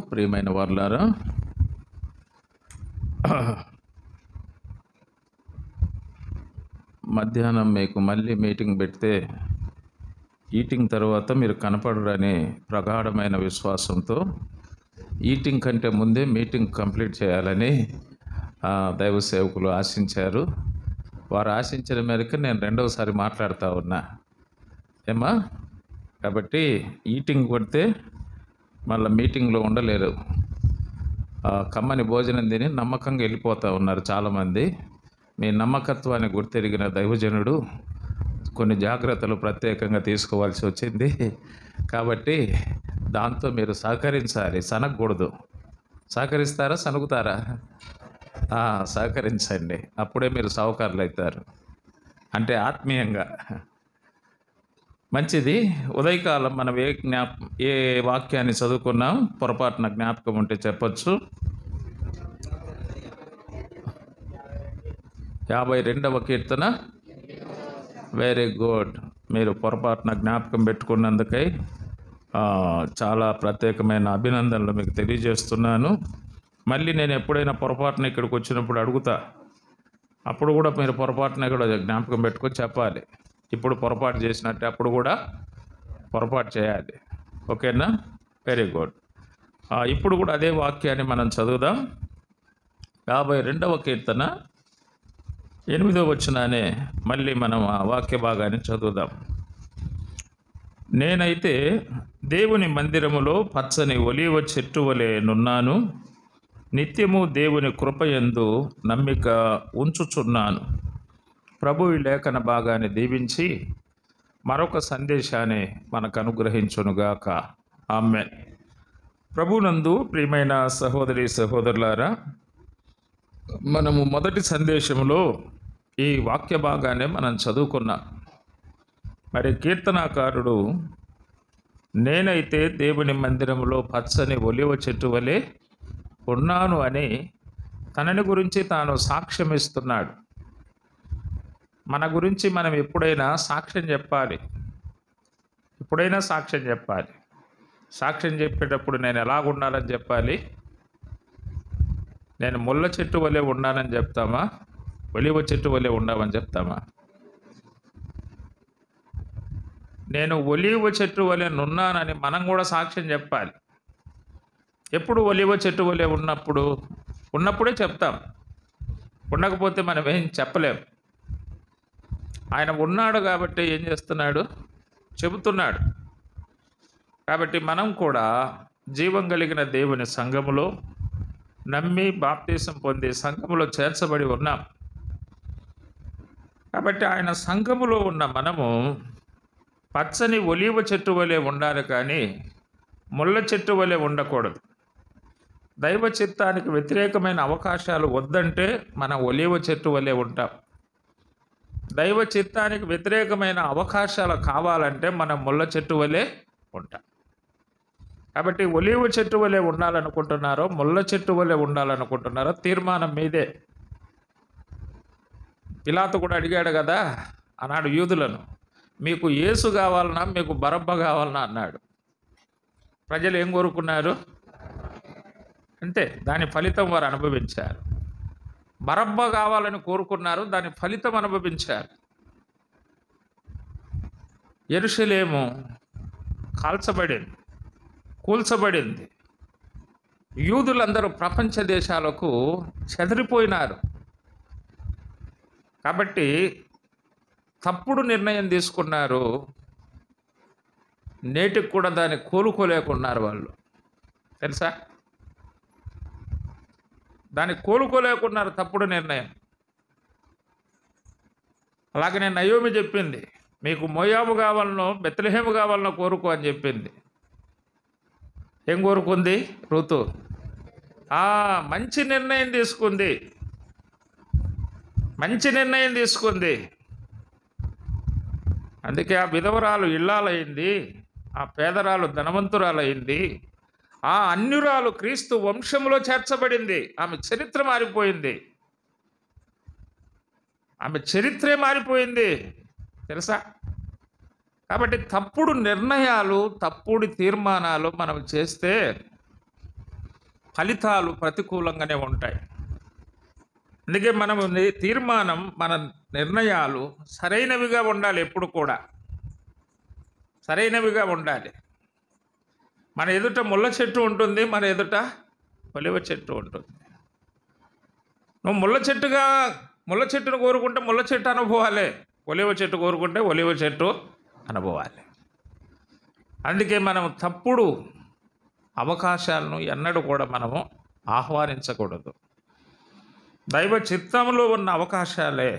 ప్రియమైన వారులారా, మధ్యాహ్నం మీకు మళ్ళీ మీటింగ్ పెడితే ఈటింగ్ తర్వాత మీరు కనపడరనే ప్రగాఢమైన విశ్వాసంతో ఈటింగ్ కంటే ముందే మీటింగ్ కంప్లీట్ చేయాలని దైవ సేవకులు ఆశించారు. వారు ఆశించిన మేరకు నేను రెండవసారి మాట్లాడుతూ ఉన్నా ఏమా. కాబట్టి ఈటింగ్ కొడితే మళ్ళీ మీటింగ్లో ఉండలేరు. కమ్మని భోజనం తిని నమ్మకంగా వెళ్ళిపోతూ ఉన్నారు చాలామంది. మీ నమ్మకత్వాన్ని గుర్తెరిగిన దైవజనుడు కొన్ని జాగ్రత్తలు ప్రత్యేకంగా తీసుకోవాల్సి వచ్చింది. కాబట్టి దాంతో మీరు సహకరించాలి, సనగకూడదు. సహకరిస్తారా, సనుగుతారా? సహకరించండి, అప్పుడే మీరు సావుకారులు అవుతారు, అంటే ఆత్మీయంగా. మంచిది. ఉదయకాలం మనం ఏ వాక్యాన్ని చదువుకున్నాం? పొరపాటున జ్ఞాపకం ఉంటే చెప్పచ్చు. 52వ కీర్తన. Very good. మీరు పొరపాటున జ్ఞాపకం పెట్టుకున్నందుకై చాలా ప్రత్యేకమైన అభినందనలు మీకు తెలియజేస్తున్నాను. మళ్ళీ నేను ఎప్పుడైనా పొరపాటున ఇక్కడికి వచ్చినప్పుడు అడుగుతా, అప్పుడు కూడా మీరు పొరపాటున కూడా జ్ఞాపకం పెట్టుకొని చెప్పాలి. ఇప్పుడు పొరపాటు చేసినట్టే అప్పుడు కూడా పొరపాటు చేయాలి. ఓకేనా? Very good. ఇప్పుడు కూడా అదే వాక్యాన్ని మనం చదువుదాం. 52వ కీర్తన 8వ వచనానే మళ్ళీ మనం ఆ వాక్య భాగాన్ని చదువుదాం. నేనైతే దేవుని మందిరములో పచ్చని ఒలీవ చెట్టు వలె నున్నాను, నిత్యము దేవుని కృపయందు నమ్మిక ఉంచుచున్నాను. ప్రభు ఈ లేఖన భాగాన్ని దీవించి మరొక సందేశాన్ని మనకు అనుగ్రహించునుగాక. ఆమేన్. ప్రభునందు ప్రియమైన సహోదరి సహోదరులారా, మనము మొదటి సందేశంలో ఈ వాక్య భాగాన్ని మనం చదువుకున్నాం. మరి కీర్తనాకారుడు నేనైతే దేవుని మందిరంలో పచ్చని ఒలివ చెట్టు వలె ఉన్నాను అని తనని గురించి తాను సాక్ష్యం ఇస్తున్నాడు. మన గురించి మనం ఎప్పుడైనా సాక్ష్యం చెప్పాలి. ఎప్పుడైనా సాక్ష్యం చెప్పాలి. సాక్ష్యం చెప్పేటప్పుడు నేను ఎలాగుండాలని చెప్పాలి? నేను ముళ్ళ చెట్టు వలె ఉన్నానని చెప్తామా? ఒలివ చెట్టు వలె ఉండమని చెప్తామా? నేను ఒలివ చెట్టు వలె నున్నానని మనం కూడా సాక్ష్యం చెప్పాలి. ఎప్పుడు ఒలివ చెట్టు వలె ఉన్నప్పుడే చెప్తాం. ఉండకపోతే మనం ఏం చెప్పలేం. ఆయన ఉన్నాడు కాబట్టి ఏం చేస్తున్నాడు? చెబుతున్నాడు. కాబట్టి మనం కూడా జీవం కలిగిన దేవుని సంఘములో నమ్మి బాప్తీసం పొంది సంఘములో చేర్చబడి ఉన్నాం. కాబట్టి ఆయన సంఘములో ఉన్న మనము పచ్చని ఒలీవ చెట్టు వలె ఉండాలి, కానీ ముళ్ళ చెట్టు వలె ఉండకూడదు. దైవ చిత్తానికి వ్యతిరేకమైన అవకాశాలు వద్దంటే మనం ఒలీవ చెట్టు వలె ఉంటాం. దైవ చిత్తానికి వ్యతిరేకమైన అవకాశాలు కావాలంటే మనం ముళ్ళ చెట్టు వలె ఉంటాం. కాబట్టి ఒలీవ చెట్టు వలె ఉండాలనుకుంటున్నారో ముళ్ళ చెట్టు వలె ఉండాలనుకుంటున్నారో తీర్మానం మీదే. పిలాతు కూడా అడిగాడు కదా ఆనాడు యూదులను, మీకు యేసు కావాలన్నా మీకు బరబ్బ కావాలన్నా అన్నాడు. ప్రజలు ఏం కోరుకున్నారు? అంతే, దాని ఫలితం వారు అనుభవించారు. బరబ్బ కావాలని కోరుకున్నారు, దాని ఫలితం అనుభవించారు. యెరూషలేము కూల్చబడింది. యూదులందరూ ప్రపంచ దేశాలకు చెదిరిపోయినారు. కాబట్టి తప్పుడు నిర్ణయం తీసుకున్నారు. నేటికి కూడా దాన్ని కోలుకోలేకున్నారు వాళ్ళు. తెలుసా? దాన్ని కోలుకోలేకున్నారు, తప్పుడు నిర్ణయం. అలాగనే నయోమి చెప్పింది, మీకు మోయాబు కావాలనో బెత్లెహేము కావాలనో కోరుకో అని చెప్పింది. ఏం కోరుకుంది రూతు? మంచి నిర్ణయం తీసుకుంది. అందుకే ఆ విధవరాలు ఇల్లాలైంది, ఆ పేదరాలు ధనవంతురాలైంది, ఆ అన్యురాలు క్రీస్తు వంశంలో చేర్చబడింది. ఆమె చరిత్ర మారిపోయింది. తెలుసా? కాబట్టి తప్పుడు నిర్ణయాలు, తప్పుడు తీర్మానాలు మనం చేస్తే ఫలితాలు ప్రతికూలంగానే ఉంటాయి. అందుకే మనం తీర్మానం, మన నిర్ణయాలు సరైనవిగా ఉండాలి. ఎప్పుడు కూడా సరైనవిగా ఉండాలి. మన ఎదుట ముళ్ళ చెట్టు ఉంటుంది, మన ఎదుట ఒలివ చెట్టు ఉంటుంది. నువ్వు ముళ్ళ చెట్టును కోరుకుంటే ముళ్ళ చెట్టు అనుభవాలే, ఒలివ చెట్టు కోరుకుంటే ఒలివ చెట్టు అనుభవాలే. అందుకే మనం తప్పుడు అవకాశాలను ఎన్నడూ కూడా మనము ఆహ్వానించకూడదు. దైవ చిత్తంలో ఉన్న అవకాశాలే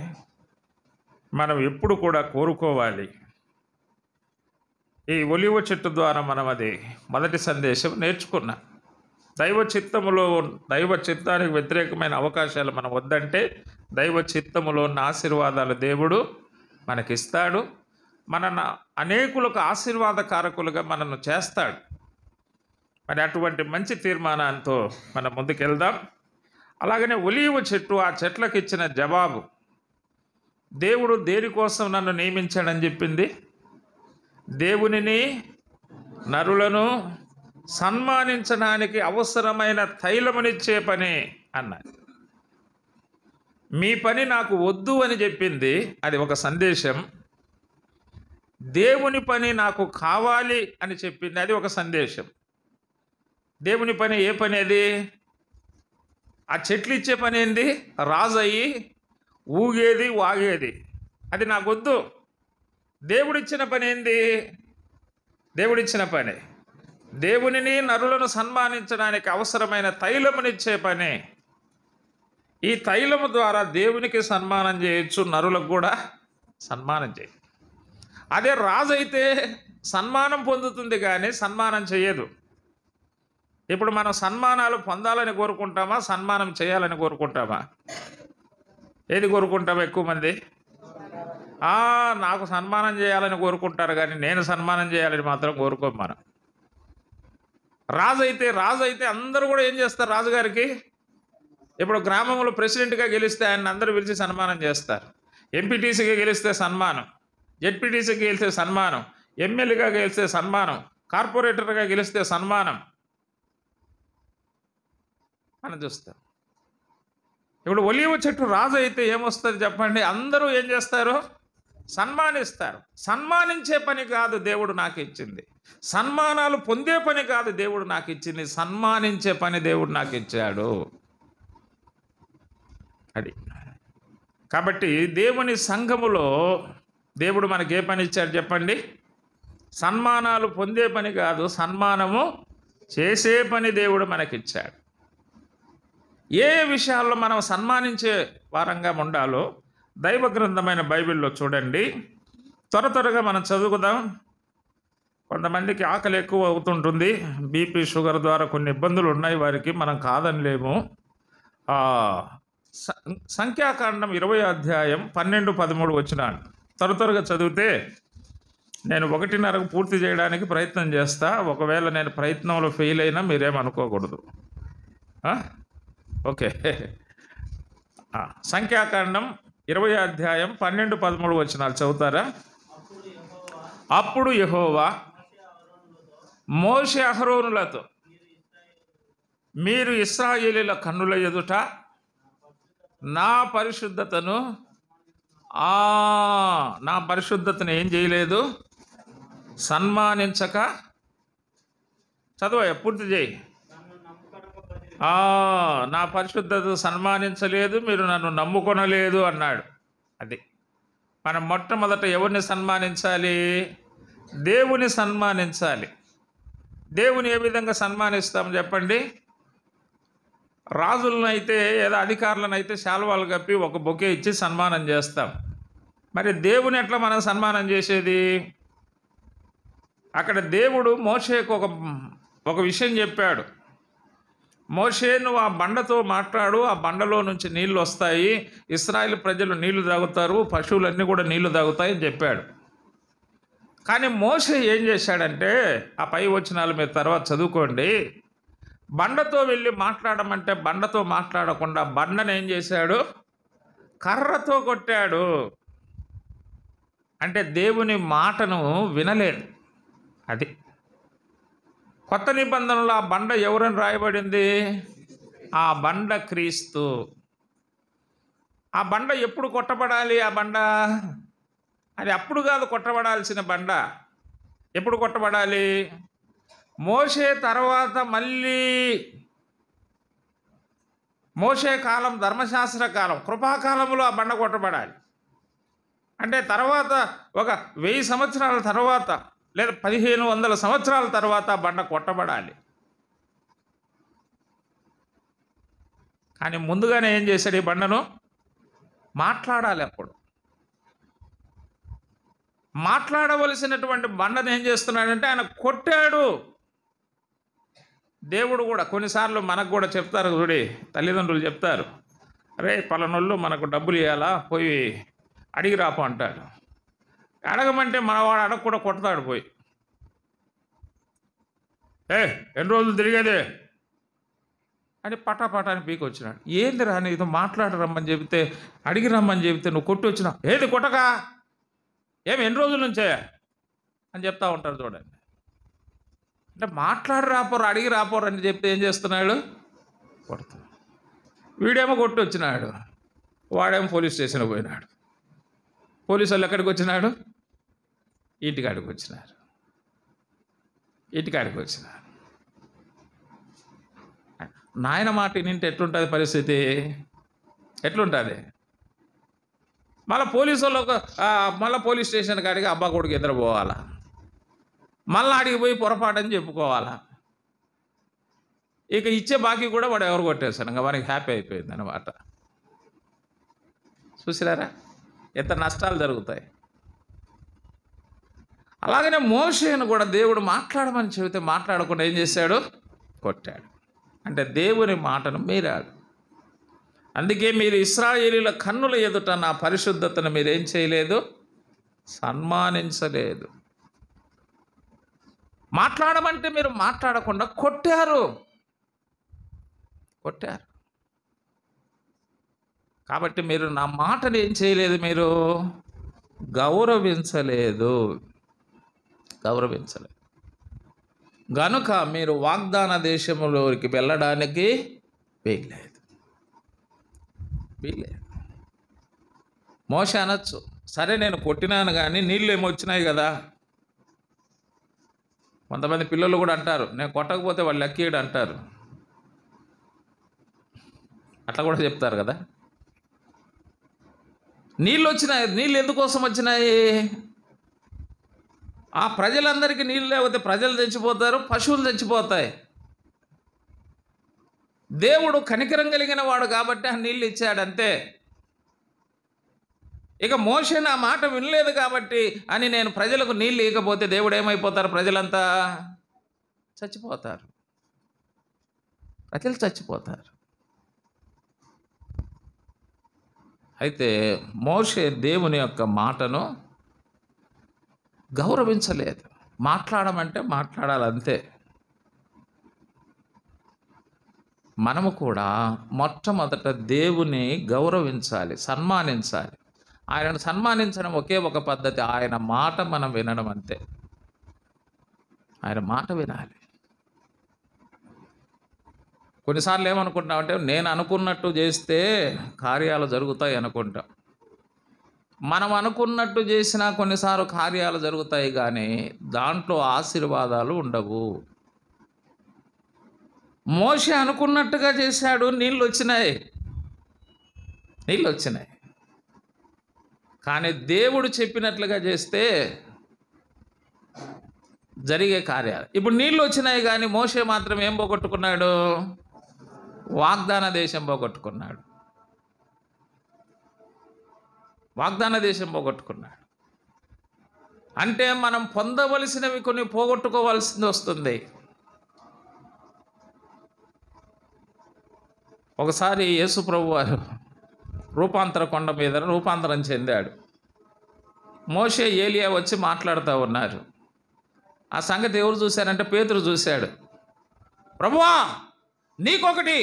మనం ఎప్పుడు కూడా కోరుకోవాలి. ఈ ఒలివ చెట్టు ద్వారా మనం అది మొదటి సందేశం నేర్చుకున్నాం. దైవ చిత్తానికి వ్యతిరేకమైన అవకాశాలు మనం వద్దంటే దైవ చిత్తములో ఉన్న ఆశీర్వాదాలు దేవుడు మనకిస్తాడు. అనేకులకు ఆశీర్వాదకారకులుగా మనను చేస్తాడు. మరి అటువంటి మంచి తీర్మానంతో మనం ముందుకెళ్దాం. అలాగనే ఒలీవ చెట్టు ఆ చెట్లకు ఇచ్చిన జవాబు, దేవుడు దేనికోసం నన్ను నియమించాడని చెప్పింది? దేవునిని, నరులను సన్మానించడానికి అవసరమైన తైలమునిచ్చే పని అన్నది. మీ పని నాకు వద్దు అని చెప్పింది, అది ఒక సందేశం. దేవుని పని నాకు కావాలి అని చెప్పింది, అది ఒక సందేశం. దేవుని పని ఏ పని అది? ఆ చెట్లు ఇచ్చే పని ఏంది? రాజు అయ్యి ఊగేది, వాగేది. అది నాకొద్దు. దేవుడిచ్చిన పని ఏంది? దేవుడిచ్చిన పని దేవునిని, నరులను సన్మానించడానికి అవసరమైన తైలమునిచ్చే పని. ఈ తైలము ద్వారా దేవునికి సన్మానం చేయొచ్చు, నరులకు కూడా సన్మానం చేయొచ్చు. అదే రాజు అయితే సన్మానం పొందుతుంది కానీ సన్మానం చేయదు. ఇప్పుడు మనం సన్మానాలు పొందాలని కోరుకుంటామా, సన్మానం చేయాలని కోరుకుంటామా? ఏది కోరుకుంటామా? ఎక్కువ మంది నాకు సన్మానం చేయాలని కోరుకుంటారు కానీ నేను సన్మానం చేయాలని మాత్రం కోరుకోము. మనం రాజు అయితే అందరూ కూడా ఏం చేస్తారు? రాజుగారికి ఇప్పుడు గ్రామంలో ప్రెసిడెంట్గా గెలిస్తే ఆయన అందరూ పిలిచి సన్మానం చేస్తారు. ఎంపీటీసీగా గెలిస్తే సన్మానం, జెడ్పీటీసీకి గెలిస్తే సన్మానం, ఎమ్మెల్యేగా గెలిస్తే సన్మానం, కార్పొరేటర్గా గెలిస్తే సన్మానం అని చూస్తాం. ఇప్పుడు ఒలీవ చెట్టు రాజు అయితే ఏమొస్తుంది చెప్పండి? అందరూ ఏం చేస్తారు? సన్మానిస్తారు. సన్మానించే పని కాదు దేవుడు నాకు ఇచ్చింది, సన్మానాలు పొందే పని కాదు దేవుడు నాకు ఇచ్చింది, సన్మానించే పని దేవుడు నాకు ఇచ్చాడు. అది కాబట్టి దేవుని సంఘములో దేవుడు మనకి ఏ పని ఇచ్చాడు చెప్పండి? సన్మానాలు పొందే పని కాదు, సన్మానము చేసే పని దేవుడు మనకిచ్చాడు. ఏ విషయాల్లో మనం సన్మానించే వారంగా ఉండాలో దైవ గ్రంథమైన బైబిల్లో చూడండి. త్వరగా మనం చదువుకుందాం. కొంతమందికి ఆకలి ఎక్కువ అవుతుంటుంది, బీపీ షుగర్ ద్వారా కొన్ని ఇబ్బందులు ఉన్నాయి వారికి, మనం కాదనిలేము. సంఖ్యాకాండం 20వ అధ్యాయం 12-13 వచనాలు త్వరగా చదివితే నేను 1:30కు పూర్తి చేయడానికి ప్రయత్నం చేస్తా. ఒకవేళ నేను ప్రయత్నంలో ఫెయిల్ అయినా మీరేమనుకోకూడదు. ఓకే. సంఖ్యాకాండం 20వ అధ్యాయం 12-13 వచనాలు చదువుతారా? అప్పుడు యెహోవా మోషే అహరోనులతో, మీరు ఇశ్రాయేలీయుల కన్నుల ఎదుట నా పరిశుద్ధతను ఏం చేయలేదు, సన్మానించక, చదువు పూర్తి చేయి. నా పరిశుద్ధత సన్మానించలేదు, మీరు నన్ను నమ్ముకొనలేదు అన్నాడు. అది మనం మొట్టమొదట ఎవరిని సన్మానించాలి? దేవుని సన్మానించాలి. దేవుని ఏ విధంగా సన్మానిస్తాం చెప్పండి? రాజులను అయితే ఏదో అధికారులను అయితే శాలువాలు కప్పి ఒక బొకే ఇచ్చి సన్మానం చేస్తాం. మరి దేవుని ఎట్లా మనం సన్మానం చేసేది? అక్కడ దేవుడు మోషేకు ఒక విషయం చెప్పాడు. మోషే, నువ్వు ఆ బండతో మాట్లాడు, ఆ బండలో నుంచి నీళ్లు వస్తాయి, ఇశ్రాయేలు ప్రజలు నీళ్లు తాగుతారు, పశువులన్నీ కూడా నీళ్లు తాగుతాయి అని చెప్పాడు. కానీ మోషే ఏం చేశాడంటే, ఆ పై వచనాలు మీరు తర్వాత చదువుకోండి, బండతో వెళ్ళి మాట్లాడమంటే బండతో మాట్లాడకుండా బండను ఏం చేశాడు? కర్రతో కొట్టాడు. అంటే దేవుని మాటను వినలేదు. అది కొత్త నిబంధనలో ఆ బండ ఎవరని రాయబడింది? ఆ బండ క్రీస్తు. ఆ బండ ఎప్పుడు కొట్టబడాలి? ఆ బండ అది అప్పుడు కాదు కొట్టబడాల్సిన బండ. ఎప్పుడు కొట్టబడాలి? మోషే తర్వాత మళ్ళీ మోషే కాలం, ధర్మశాస్త్ర కాలం, కృపాకాలంలో ఆ బండ కొట్టబడాలి. అంటే తర్వాత ఒక 1000 సంవత్సరాల తర్వాత లేదా 1500 సంవత్సరాల తర్వాత ఆ బండ కొట్టబడాలి. కానీ ముందుగానే ఏం చేశాడు? ఈ బండను మాట్లాడాలి. అప్పుడు మాట్లాడవలసినటువంటి బండను ఏం చేస్తున్నాడంటే ఆయన కొట్టాడు. దేవుడు కూడా కొన్నిసార్లు మనకు కూడా చెప్తారు చూడి, తల్లిదండ్రులు చెప్తారు, అరే పలానోళ్ళు మనకు డబ్బులు ఇవ్వాలా, పోయి అడిగి రాపు అంటాడు. అడగమంటే మనవాడు అడగకుండా కొడతాడు పోయి. ఎన్ని రోజులు తిరిగేదే అని పటాపటాని పీకి వచ్చినాడు. ఏంది రా నీతో మాట్లాడరమ్మని చెబితే, అడిగి రమ్మని చెబితే నువ్వు కొట్టి వచ్చినా, ఏది కొట్టక, ఎన్ని రోజుల నుంచే అని చెప్తా ఉంటారు చూడండి. అంటే మాట్లాడి రాపోరు, అడిగి రాపోరు అని చెప్తే ఏం చేస్తున్నాడు? కొడతాడు. వీడేమో కొట్టి వచ్చినాడు, వాడేమో పోలీస్ స్టేషన్కి పోయినాడు. పోలీసు వాళ్ళు ఎక్కడికి వచ్చినాడు? ఇంటికాడికి వచ్చినారు. నాయన మాట వింటే ఎట్లుంటుంది పరిస్థితి? ఎట్లుంటుంది? మళ్ళీ పోలీసు వాళ్ళు మళ్ళీ పోలీస్ స్టేషన్ కాడికి అబ్బా కొడుకు ఎదురు పోవాలా, మళ్ళీ ఆడికి పోయి పొరపాటని చెప్పుకోవాలా. ఇక ఇచ్చే బాకీ కూడా వాడు ఎవరు కొట్టేశాను, ఇంకా వానికి హ్యాపీ అయిపోయింది అన్నమాట. చూసిరారా ఎంత నష్టాలు జరుగుతాయి. అలాగనే మోషేను కూడా దేవుడు మాట్లాడమని చెబితే మాట్లాడకుండా ఏం చేశాడు? కొట్టాడు. అంటే దేవుని మాటను మీరాడు. అందుకే మీరు ఇశ్రాయేలీయుల కన్నుల ఎదుట నా పరిశుద్ధతను మీరేం చేయలేదు? సన్మానించలేదు. మాట్లాడమంటే మీరు మాట్లాడకుండా కొట్టారు. కాబట్టి మీరు నా మాటను ఏం చేయలేదు? మీరు గౌరవించలేదు. గనుక మీరు వాగ్దాన దేశంలోకి వెళ్ళడానికి వీల్లేదు. మోషే అనొచ్చు, సరే నేను కొట్టినాను కానీ నీళ్ళు ఏమొచ్చినాయి కదా. కొంతమంది పిల్లలు కూడా అంటారు, నేను కొట్టకపోతే వాళ్ళు లక్కీడు అంటారు. అట్లా కూడా చెప్తారు కదా. నీళ్ళు వచ్చినాయి. నీళ్ళు ఎందుకోసం వచ్చినాయి? ఆ ప్రజలందరికీ నీళ్ళు లేకపోతే ప్రజలు చచ్చిపోతారు, పశువులు చచ్చిపోతాయి. దేవుడు కనికరం కలిగిన వాడు కాబట్టి ఆ నీళ్ళు ఇచ్చాడంతే. ఇక మోషే నా మాట వినలేదు కాబట్టి అని నేను ప్రజలకు నీళ్ళు ఇవ్వకపోతే దేవుడు ఏమైపోతారు? ప్రజలంతా చచ్చిపోతారు. ప్రజలు చచ్చిపోతారు. అయితే మోషే దేవుని యొక్క మాటను గౌరవించలేదు. మాట్లాడమంటే మాట్లాడాలంతే. మనము కూడా మొట్టమొదట దేవుని గౌరవించాలి, సన్మానించాలి. ఆయనను సన్మానించడం ఒకే ఒక పద్ధతి, ఆయన మాట మనం వినడం అంతే. ఆయన మాట వినాలి. కొన్నిసార్లు ఏమనుకుంటామంటే నేను అనుకున్నట్టు చేస్తే కార్యాలు జరుగుతాయి అనుకుంటాం. మనం అనుకున్నట్టు చేసినా కొన్నిసార్లు కార్యాలు జరుగుతాయి కానీ దాంట్లో ఆశీర్వాదాలు ఉండవు. మోషే అనుకున్నట్టుగా చేశాడు, నీళ్ళు వచ్చినాయి. కానీ దేవుడు చెప్పినట్లుగా చేస్తే జరిగే కార్యాలు. ఇప్పుడు నీళ్ళు వచ్చినాయి కానీ మోషే మాత్రం ఏం పోగొట్టుకున్నాడు? వాగ్దాన దేశం పోగొట్టుకున్నాడు. అంటే మనం పొందవలసినవి కొన్ని పోగొట్టుకోవాల్సింది వస్తుంది. ఒకసారి యేసు ప్రభు వారు రూపాంతర కొండ మీద రూపాంతరం చెందాడు. మోషే ఏలియా వచ్చి మాట్లాడుతూ ఉన్నారు. ఆ సంగతి ఎవరు చూశారంటే పేతురు చూశాడు. ప్రభువా, నీకొకటి,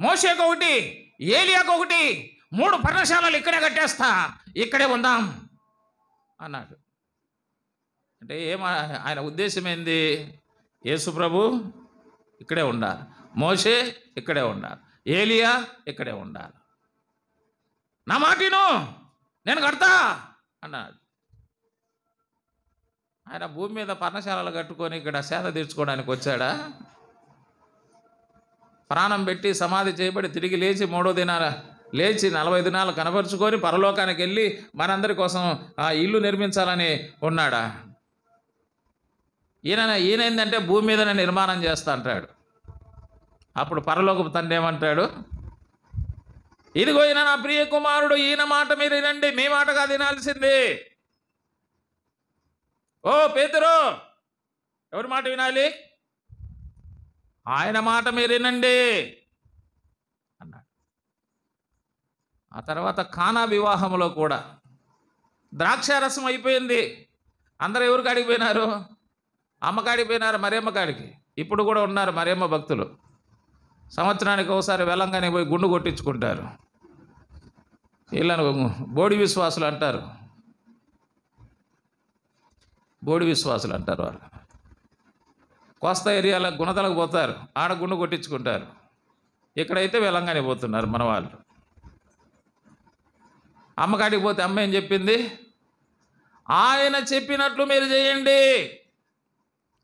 మోషేకొకటి, ఏలియాకొకటి, 3 పర్ణశాలలు ఇక్కడే కట్టేస్తా, ఇక్కడే ఉందాం అన్నాడు. అంటే ఆయన ఉద్దేశం ఏంది? యేసు ప్రభు ఇక్కడే ఉండాలి, మోషే ఇక్కడే ఉండాలి, ఏలియా ఇక్కడే ఉండాలి. నా మాటిను, నేను కడతా అన్నాడు. ఆయన భూమి మీద పర్ణశాలలు కట్టుకొని ఇక్కడ సేద తీర్చుకోవడానికి వచ్చాడా? ప్రాణం పెట్టి సమాధి చేయబడి తిరిగి లేచి 3వ దినాన లేచి 40 దినాలు కనపరుచుకొని పరలోకానికి వెళ్ళి మనందరి కోసం ఆ ఇల్లు నిర్మించాలని ఉన్నాడా? ఈయనేందంటే భూమి మీదనే నిర్మాణం చేస్తా అంటాడు. అప్పుడు పరలోకపు తండ్రి ఏమంటాడు? ఇదిగో ఈయన నా ప్రియ కుమారుడు, ఈయన మాట మీరు వినండి, మీ మాటగా వినాల్సింది. ఓ పేతురు, ఎవరి మాట వినాలి? ఆయన మాట మీరు వినండి అన్నాడు. ఆ తర్వాత కానా వివాహంలో కూడా ద్రాక్షారసం అయిపోయింది. అందరూ ఎవరు కాడికి పోయినారు? అమ్మకాడికి పోయినారు, మరియమ్మ కాడికి. ఇప్పుడు కూడా ఉన్నారు మరియమ్మ భక్తులు. సంవత్సరానికి ఒకసారి వెలంగానే పోయి గుండు కొట్టించుకుంటారు. వీళ్ళను బోడి విశ్వాసులు అంటారు. బోడి విశ్వాసులు అంటారు వాళ్ళు. కోస్తా ఏరియాలో గుణతలకు పోతారు, ఆడ గుండు కొట్టించుకుంటారు. ఇక్కడైతే వెలంగానే పోతున్నారు మన వాళ్ళు. అమ్మకాడికి పోతే అమ్మ ఏం చెప్పింది? ఆయన చెప్పినట్లు మీరు చేయండి.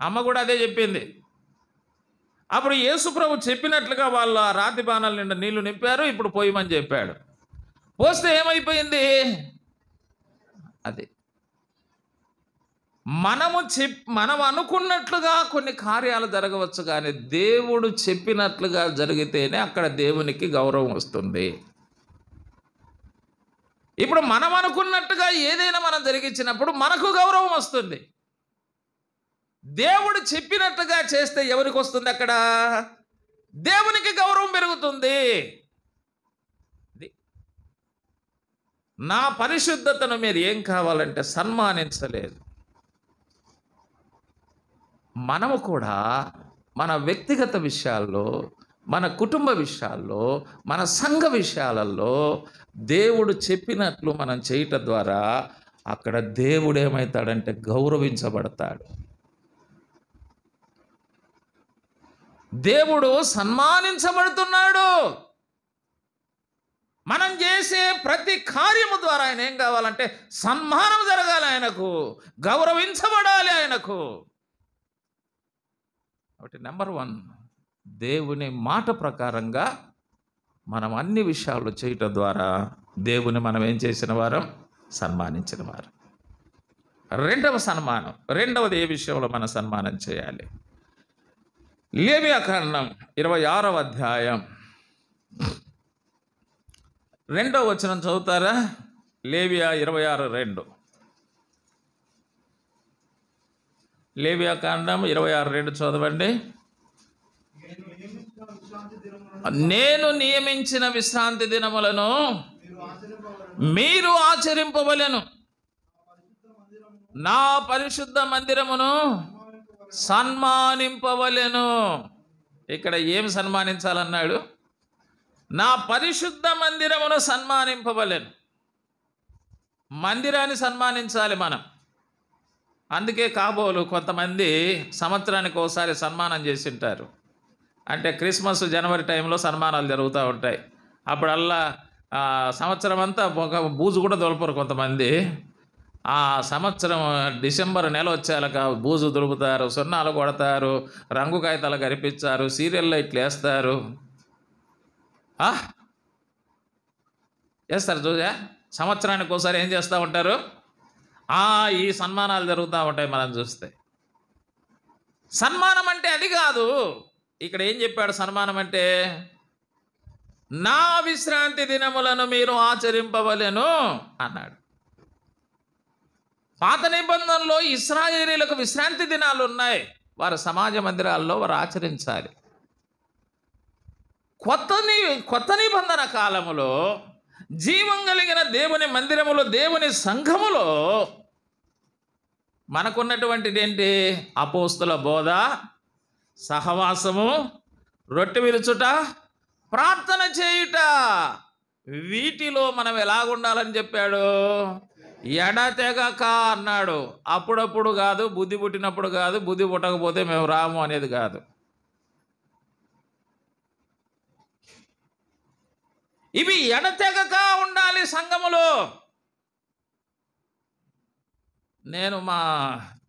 అమ్మ కూడా అదే చెప్పింది. అప్పుడు యేసుప్రభు చెప్పినట్లుగా వాళ్ళు ఆ రాతి బాణాల నిండా నీళ్లు నింపారు. ఇప్పుడు పోయమని చెప్పాడు. పోస్తే ఏమైపోయింది? అది మనం అనుకున్నట్లుగా కొన్ని కార్యాలు జరగవచ్చు, కానీ దేవుడు చెప్పినట్లుగా జరిగితేనే అక్కడ దేవునికి గౌరవం వస్తుంది. ఇప్పుడు మనం అనుకున్నట్టుగా ఏదైనా మనం జరిగించినప్పుడు మనకు గౌరవం వస్తుంది. దేవుడు చెప్పినట్టుగా చేస్తే ఎవరికి వస్తుంది? అక్కడ దేవునికి గౌరవం పెరుగుతుంది. నా పరిశుద్ధతను మీరు ఏం కావాలంటే సన్మానించలేదు. మనము కూడా మన వ్యక్తిగత విషయాల్లో, మన కుటుంబ విషయాల్లో, మన సంఘ విషయాలలో దేవుడు చెప్పినట్లు మనం చేయటం ద్వారా అక్కడ దేవుడు ఏమవుతాడంటే గౌరవించబడతాడు. దేవుడు సన్మానించబడుతున్నాడు. మనం చేసే ప్రతి కార్యము ద్వారా ఆయన ఏం కావాలంటే సన్మానం జరగాలి, ఆయనకు గౌరవించబడాలి ఆయనకు. కాబట్టి నెంబర్ 1, దేవుని మాట ప్రకారంగా మనం అన్ని విషయాలు చేయటం ద్వారా దేవుని మనం ఏం చేసిన వారం? సన్మానించిన వారు. రెండవది ఏ విషయంలో మనం సన్మానం చేయాలి? లేవియాకాండం 26వ అధ్యాయం 2వ వచనం చదువుతారా? లేవియా 26:2. లేవియాకాండం 26:2 చదవండి. నేను నియమించిన విశ్రాంతి దినములను మీరు ఆచరింపవలెను, నా పరిశుద్ధ మందిరమును సన్మానింపవలెను. ఇక్కడ ఏం సన్మానించాలన్నాడు? నా పరిశుద్ధ మందిరమును సన్మానింపవలెను. మందిరాన్ని సన్మానించాలి మనం. అందుకే కాబోలు కొంతమంది సంవత్సరానికి ఒకసారి సన్మానం చేసింటారు. అంటే క్రిస్మస్, జనవరి టైంలో సన్మానాలు జరుగుతూ ఉంటాయి. అప్పుడల్లా సంవత్సరం అంతా ఒక బూజు కూడా దొలపరు కొంతమంది. ఆ సంవత్సరం డిసెంబర్ నెల వచ్చేలాక బూజు దులుపుతారు, సున్నాలు కొడతారు, రంగు కాగితాలు కనిపించారు, సీరియల్లో ఇట్లా వేస్తారు. చేస్తారు చూసా. సంవత్సరానికి ఒకసారి ఏం చేస్తూ ఉంటారు? ఈ సన్మానాలు జరుగుతూ ఉంటాయి. మనం చూస్తే సన్మానం అంటే అది కాదు. ఇక్కడ ఏం చెప్పాడు? సన్మానం అంటే నా విశ్రాంతి దినములను మీరు ఆచరింపవలెను అన్నాడు. పాత నిబంధనలో ఇశ్రాయేలీలకు విశ్రాంతి దినాలు ఉన్నాయి. వారు సమాజ మందిరాల్లో వారు ఆచరించాలి. కొత్త నిబంధన కాలములో జీవం కలిగిన దేవుని మందిరములో, దేవుని సంఘములో మనకున్నటువంటిది ఏంటి? అపోస్తుల బోధ, సహవాసము, రొట్టె విరుచుట, ప్రార్థన చేయుట. వీటిలో మనం ఎలాగుండాలని చెప్పాడు? ఎడతెగక అన్నాడు. అప్పుడప్పుడు కాదు, బుద్ధి పుట్టినప్పుడు కాదు, బుద్ధి పుట్టకపోతే మేము రాము అనేది కాదు. ఇవి ఎడతెగక ఉండాలి సంఘములో. నేను మా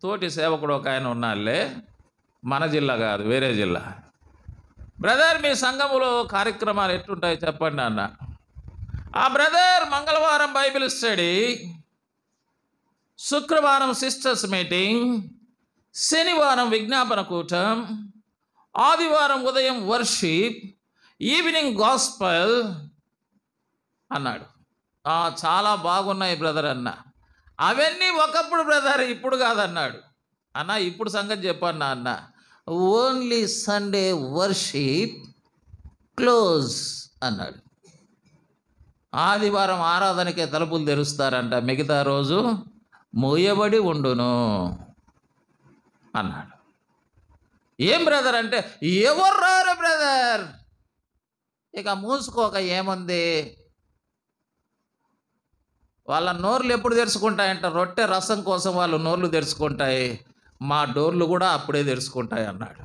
తోటి సేవకుడు ఒక ఆయన ఉన్నాళ్ళే, మన జిల్లా కాదు, వేరే జిల్లా. బ్రదర్, మీ సంఘములో కార్యక్రమాలు ఎట్లుంటాయి చెప్పండి అన్న. ఆ బ్రదర్ మంగళవారం బైబిల్ స్టడీ, శుక్రవారం సిస్టర్స్ మీటింగ్, శనివారం విజ్ఞాపన కూటం, ఆదివారం ఉదయం వర్షిప్, ఈవినింగ్ గాస్పల్ అన్నాడు. చాలా బాగున్నాయి బ్రదర్ అన్న. అవన్నీ ఒకప్పుడు బ్రదర్, ఇప్పుడు కాదన్నాడు. అన్న ఇప్పుడు సంగతి చెప్పన్నా అన్న. ఓన్లీ సండే వర్షిప్ క్లోజ్ అన్నాడు. ఆదివారం ఆరాధనకే తలుపులు తెరుస్తారంట, మిగతా రోజు మూయబడి ఉండును అన్నాడు. ఏం బ్రదర్ అంటే, ఎవరు రారు బ్రదర్, ఇక మూసుకోక ఏముంది. వాళ్ళ నోర్లు ఎప్పుడు తెరుచుకుంటాయంట? రొట్టె రసం కోసం వాళ్ళు నోర్లు తెరుచుకుంటాయి, మా డోర్లు కూడా అప్పుడే తెరుచుకుంటాయి అన్నాడు.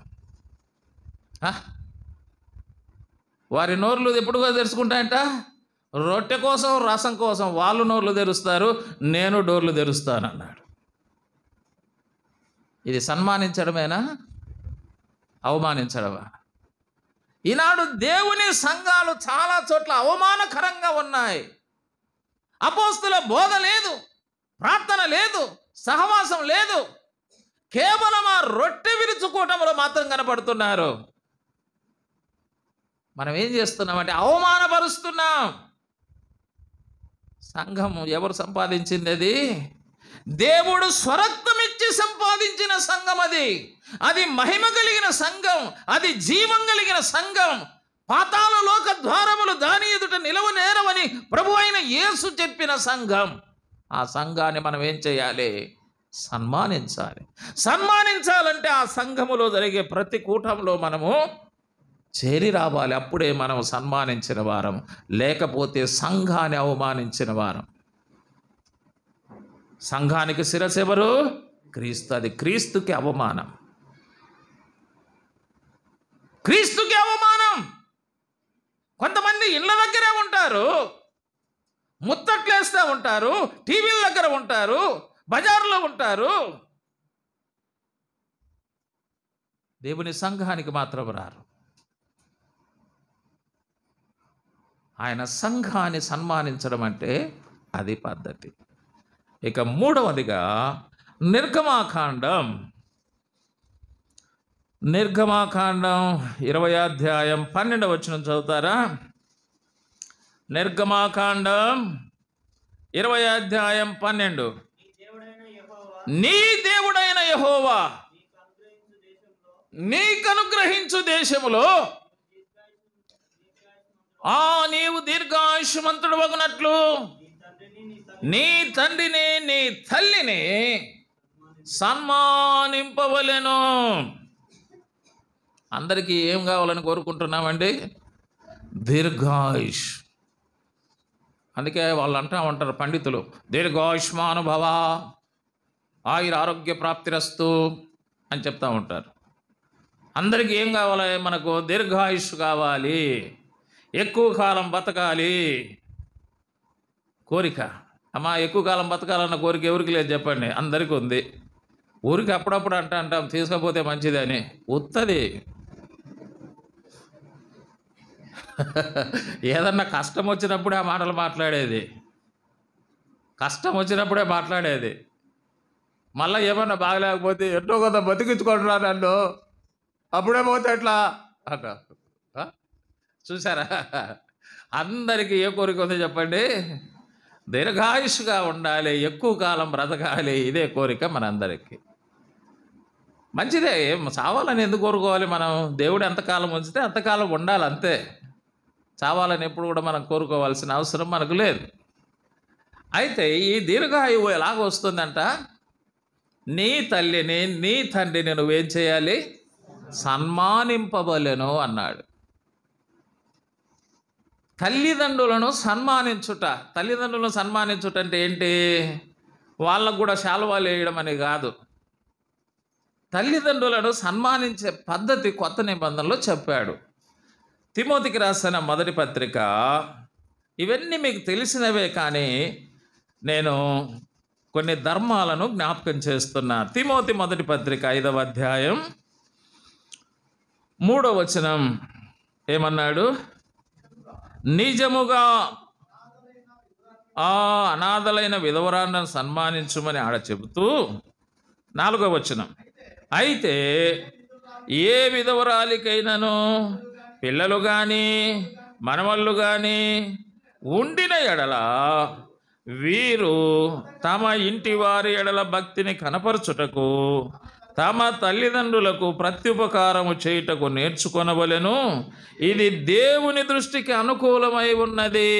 వారి నోర్లు ఎప్పుడుగా తెరుచుకుంటాయంట? రొట్టె కోసం రసం కోసం వాళ్ళు నోర్లు తెరుస్తారు, నేను డోర్లు తెరుస్తానన్నాడు. ఇది సన్మానించడమేనా, అవమానించడమా? ఈనాడు దేవుని సంఘాలు చాలా చోట్ల అవమానకరంగా ఉన్నాయి. అపోస్తుల బోధ లేదు, ప్రార్థన లేదు, సహవాసం లేదు, కేవలం ఆ రొట్టె విరుచుకోవటంలో మాత్రం కనపడుతున్నారు. మనం ఏం చేస్తున్నామంటే అవమానపరుస్తున్నాం. సంఘం ఎవరు సంపాదించింది? అది దేవుడు స్వరక్తం ఇచ్చి సంపాదించిన సంఘం. అది మహిమ కలిగిన సంఘం, అది జీవం కలిగిన సంఘం. పాతాళ లోక ద్వారములు దాని ఎదుట నిలవనేరవని ప్రభు అయిన యేసు చెప్పిన సంఘం. ఆ సంఘాన్ని మనం ఏం చేయాలి? సన్మానించాలి. సన్మానించాలంటే ఆ సంఘములో జరిగే ప్రతి కూటంలో మనము చేరి రావాలి. అప్పుడే మనం సన్మానించిన వారం, లేకపోతే సంఘాన్ని అవమానించిన వారం. సంఘానికి శిరస్సు ఎవరు? క్రీస్తు. అది క్రీస్తుకి అవమానం, క్రీస్తుకి అవమానం. కొంతమంది ఇళ్ళ దగ్గరే ఉంటారు, ముత్తట్లేస్తూ ఉంటారు, టీవీల దగ్గర ఉంటారు, బజార్లో ఉంటారు, దేవుని సంఘానికి మాత్రం రారు. ఆయన సంఘాన్ని సన్మానించడం అంటే అది పద్ధతి. ఇక మూడవదిగా నిర్గమాకాండం 20వ అధ్యాయం 12వ వచనం చదువుతారా? నిర్గమాకాండం 20వ అధ్యాయం 12. నీ దేవుడైన యెహోవా నీకు అనుగ్రహించు దేశములో నీవు దీర్ఘాయుష్మంతుడు వగునట్లు నీ తండ్రిని నీ తల్లిని సన్మానింపవలెను. అందరికీ ఏం కావాలని కోరుకుంటున్నామండి? దీర్ఘాయుష్. అందుకే వాళ్ళు అంటూ ఉంటారు పండితులు, దీర్ఘాయుష్మానుభవ, ఆయుర ఆరోగ్య ప్రాప్తిరస్తు అని చెప్తూ ఉంటారు. అందరికీ ఏం కావాలి? మనకు దీర్ఘాయుష్ కావాలి, ఎక్కువ కాలం బతకాలి కోరిక. అమ్మా, ఎక్కువ కాలం బతకాలన్న కోరిక ఎవరికి లేదు చెప్పండి? అందరికీ ఉంది. ఊరికి అప్పుడప్పుడు అంటాం తీసుకపోతే మంచిదని, ఉత్తది. ఏదన్నా కష్టం వచ్చినప్పుడే ఆ మాటలు మాట్లాడేది, కష్టం వచ్చినప్పుడే మాట్లాడేది. మళ్ళీ ఏమన్నా బాగలేకపోతే ఎన్నో కొంత బతికించుకుంటున్నా నన్ను, అప్పుడే పోతే ఎట్లా అంట. చూసారా? అందరికీ ఏ కోరిక ఉందో చెప్పండి? దీర్ఘాయుష్గా ఉండాలి, ఎక్కువ కాలం బ్రతకాలి. ఇదే కోరిక మనందరికీ. మంచిదే, చావాలని ఎందుకు కోరుకోవాలి మనం? దేవుడు ఎంతకాలం ఉంచితే అంతకాలం ఉండాలి, అంతే. చావాలని ఎప్పుడు కూడా మనం కోరుకోవాల్సిన అవసరం మనకు లేదు. అయితే ఈ దీర్ఘాయువు ఎలాగ వస్తుందంట? నీ తల్లిని నీ తండ్రిని నువ్వేం చేయాలి? సన్మానింపవలెను అన్నాడు. తల్లిదండ్రులను సన్మానించుట. తల్లిదండ్రులను సన్మానించుట అంటే ఏంటి? వాళ్ళకు కూడా శాలువాలు వేయడం అని కాదు. తల్లిదండ్రులను సన్మానించే పద్ధతి కొత్త నిబంధనలో చెప్పాడు. తిమోతికి రాసిన మొదటి పత్రిక, ఇవన్నీ మీకు తెలిసినవే, కానీ నేను కొన్ని ధర్మాలను జ్ఞాపకం చేస్తున్నా. తిమోతి మొదటి పత్రిక 5వ అధ్యాయం 3వ వచనం ఏమన్నాడు? నిజముగా ఆ అనాథలైన విధవరాలను సన్మానించుమని ఆడ చెబుతూ 4వ వచనం, అయితే ఏ విధవరాలికైనాను పిల్లలు కానీ మనవళ్ళు కానీ ఉండిన ఎడల వీరు తమ ఇంటి వారి ఎడల భక్తిని కనపరచుటకు తమ తల్లిదండ్రులకు ప్రత్యుపకారము చేయుటకు నేర్చుకొనవలెను. ఇది దేవుని దృష్టికి అనుకూలమై ఉన్నది.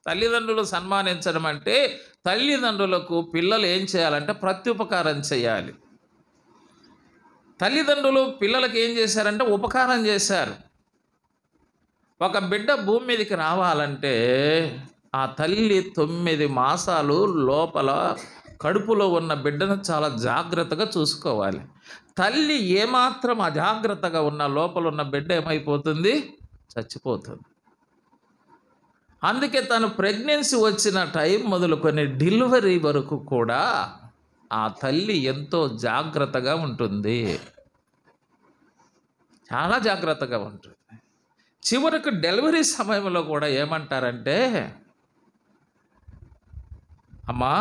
తల్లిదండ్రులు సన్మానించడం అంటే తల్లిదండ్రులకు పిల్లలు ఏం చేయాలంటే ప్రత్యుపకారం చేయాలి. తల్లిదండ్రులు పిల్లలకు ఏం చేశారంటే ఉపకారం చేశారు. ఒక బిడ్డ భూమి మీదకి రావాలంటే ఆ తల్లి 9 మాసాలు లోపల కడుపులో ఉన్న బిడ్డను చాలా జాగ్రత్తగా చూసుకోవాలి. తల్లి ఏమాత్రం అజాగ్రత్తగా ఉన్న లోపల ఉన్న బిడ్డ ఏమైపోతుంది? చచ్చిపోతుంది. అందుకే తను ప్రెగ్నెన్సీ వచ్చిన టైం మొదలుకొని డెలివరీ వరకు కూడా ఆ తల్లి ఎంతో జాగ్రత్తగా ఉంటుంది, చాలా జాగ్రత్తగా ఉంటుంది. చివరకు డెలివరీ సమయంలో కూడా ఏమంటారంటే, అమ్మా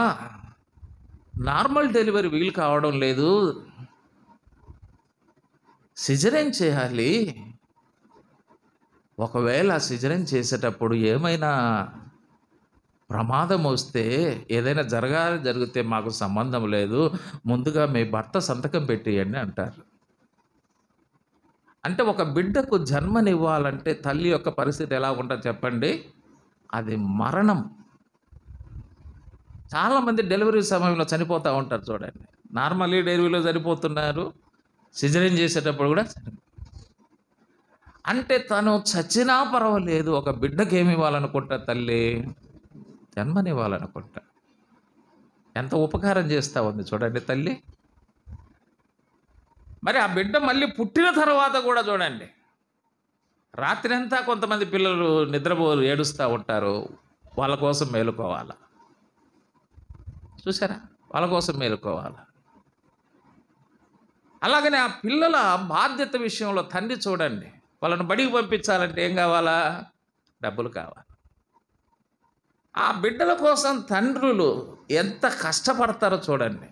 నార్మల్ డెలివరీ వీలు కావడం లేదు, సిజరేన్ చేయాలి. ఒకవేళ సిజరేన్ చేసేటప్పుడు ఏమైనా ప్రమాదం వస్తే, ఏదైనా జరిగితే మాకు సంబంధం లేదు, ముందుగా మీ భర్త సంతకం పెట్టేయండి అంటారు. అంటే ఒక బిడ్డకు జన్మనివ్వాలంటే తల్లి యొక్క పరిస్థితి ఎలా ఉంటుంది చెప్పండి? అది మరణం. చాలామంది డెలివరీ సమయంలో చనిపోతూ ఉంటారు చూడండి. నార్మల్లీ డెలివరీలో చనిపోతున్నారు, సిజరేన్ చేసేటప్పుడు కూడా అంటే తను చచ్చినా పర్వాలేదు, ఒక బిడ్డకి ఏమి ఇవ్వాలనుకుంటా? తల్లి జన్మనివ్వాలనుకుంటా. ఎంత ఉపకారం చేస్తూ ఉంది చూడండి తల్లి. మరి ఆ బిడ్డ మళ్ళీ పుట్టిన తర్వాత కూడా చూడండి, రాత్రి అంతా కొంతమంది పిల్లలు నిద్రపోరు, ఏడుస్తూ ఉంటారు. వాళ్ళ కోసం మేలుకోవాలా? చూసారా? వాళ్ళ కోసం మేలుకోవాలా? అలాగనే ఆ పిల్లల బాధ్యత విషయంలో తండ్రి చూడండి, వాళ్ళని బడికి పంపించాలంటే ఏం కావాలా? డబ్బులు కావాలి. ఆ బిడ్డల కోసం తండ్రులు ఎంత కష్టపడతారో చూడండి.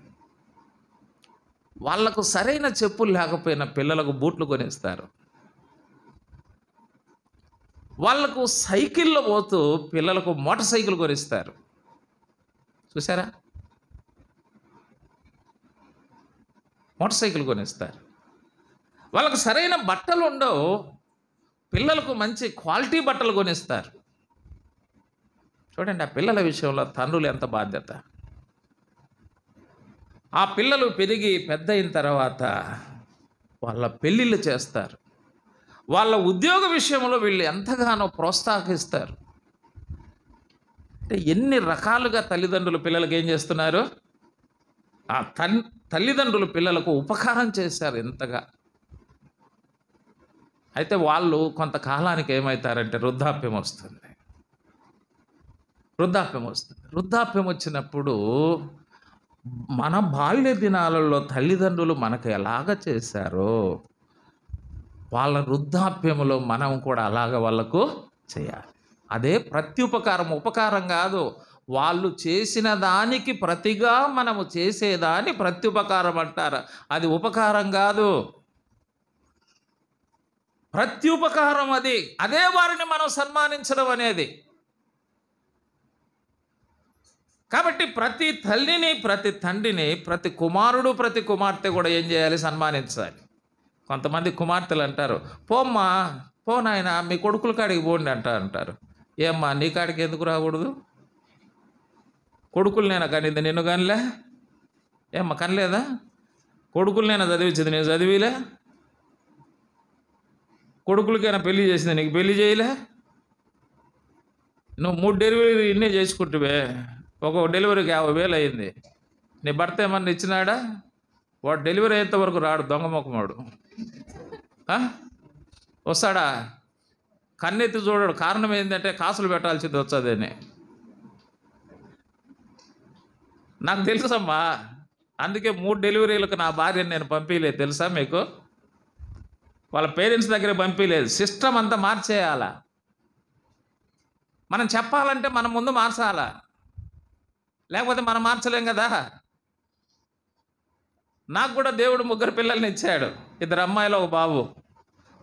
వాళ్లకు సరైన చెప్పులు లేకపోయినా పిల్లలకు బూట్లు కొనిస్తారు. వాళ్లకు సైకిల్లో పోతూ పిల్లలకు మోటార్ సైకిల్ కొనిస్తారు. చూసారా? మోటార్ సైకిల్ కొనిస్తారు. వాళ్ళకు సరైన బట్టలు ఉండవు, పిల్లలకు మంచి క్వాలిటీ బట్టలు కొనిస్తారు. చూడండి, ఆ పిల్లల విషయంలో తండ్రులు ఎంత బాధ్యత. ఆ పిల్లలు పెరిగి పెద్ద అయిన తర్వాత వాళ్ళ పెళ్ళిళ్ళు చేస్తారు. వాళ్ళ ఉద్యోగ విషయంలో వీళ్ళు ఎంతగానో ప్రోత్సాహిస్తారు. అంటే ఎన్ని రకాలుగా తల్లిదండ్రులు పిల్లలకు ఏం చేస్తున్నారు? ఆ తల్లిదండ్రులు పిల్లలకు ఉపకారం చేశారు ఎంతగా. అయితే వాళ్ళు కొంతకాలానికి ఏమవుతారంటే వృద్ధాప్యం వస్తుంది. వృద్ధాప్యం వచ్చినప్పుడు మన బాల్య దినాలలో తల్లిదండ్రులు మనకు ఎలాగ చేశారో వాళ్ళ వృద్ధాప్యంలో మనం కూడా అలాగ వాళ్ళకు చేయాలి. అదే ప్రత్యుపకారం. ఉపకారం కాదు, వాళ్ళు చేసిన దానికి ప్రతిగా మనము చేసేదాన్ని ప్రత్యుపకారం అంటారు. అది ఉపకారం కాదు, ప్రత్యుపకారం. అదే వారిని మనం సన్మానించడం అనేది. కాబట్టి ప్రతి తల్లిని, ప్రతి తండ్రిని, ప్రతి కుమారుడు, ప్రతి కుమార్తె కూడా ఏం చేయాలి? సన్మానించాలి. కొంతమంది కుమార్తెలు అంటారు, పోమ్మా పో నాయన మీ కొడుకుల కాడికి పోండి అంటారు. ఏమ్మా నీ కాడికి ఎందుకు రాకూడదు? కొడుకులు నేను కనింది, నిన్ను కనిలే? ఏమ్మా కనలేదా? కొడుకులు నేను చదివించింది, నేను చదివిలే? కొడుకులకైనా పెళ్లి చేసింది, నీకు పెళ్లి చేయలే? నువ్వు 3 డెలివరీ ఇన్నే చేసుకుంటువే, ఒక డెలివరీకి 50,000 అయింది. నీ భర్త ఏమన్నా ఇచ్చినాడా? వాడు డెలివరీ అయ్యేంత వరకు రాడు, దొంగ మొక్కమాడు. వస్తాడా? కన్నెత్తి చూడడు. కారణం ఏంటంటే కాసులు పెట్టాల్సింది వచ్చేదని. నాకు తెలుసమ్మా, అందుకే 3 డెలివరీలకు నా భార్యను నేను పంపించలేదు, తెలుసా మీకు? వాళ్ళ పేరెంట్స్ దగ్గర పంపించలేదు. సిస్టమ్ అంతా మార్చేయాలా. మనం చెప్పాలంటే మనం ముందు మార్చాలా, లేకపోతే మనం మార్చలేం కదా. నాకు కూడా దేవుడు 3 పిల్లల్ని ఇచ్చాడు, 2 అమ్మాయిలు 1 బాబు.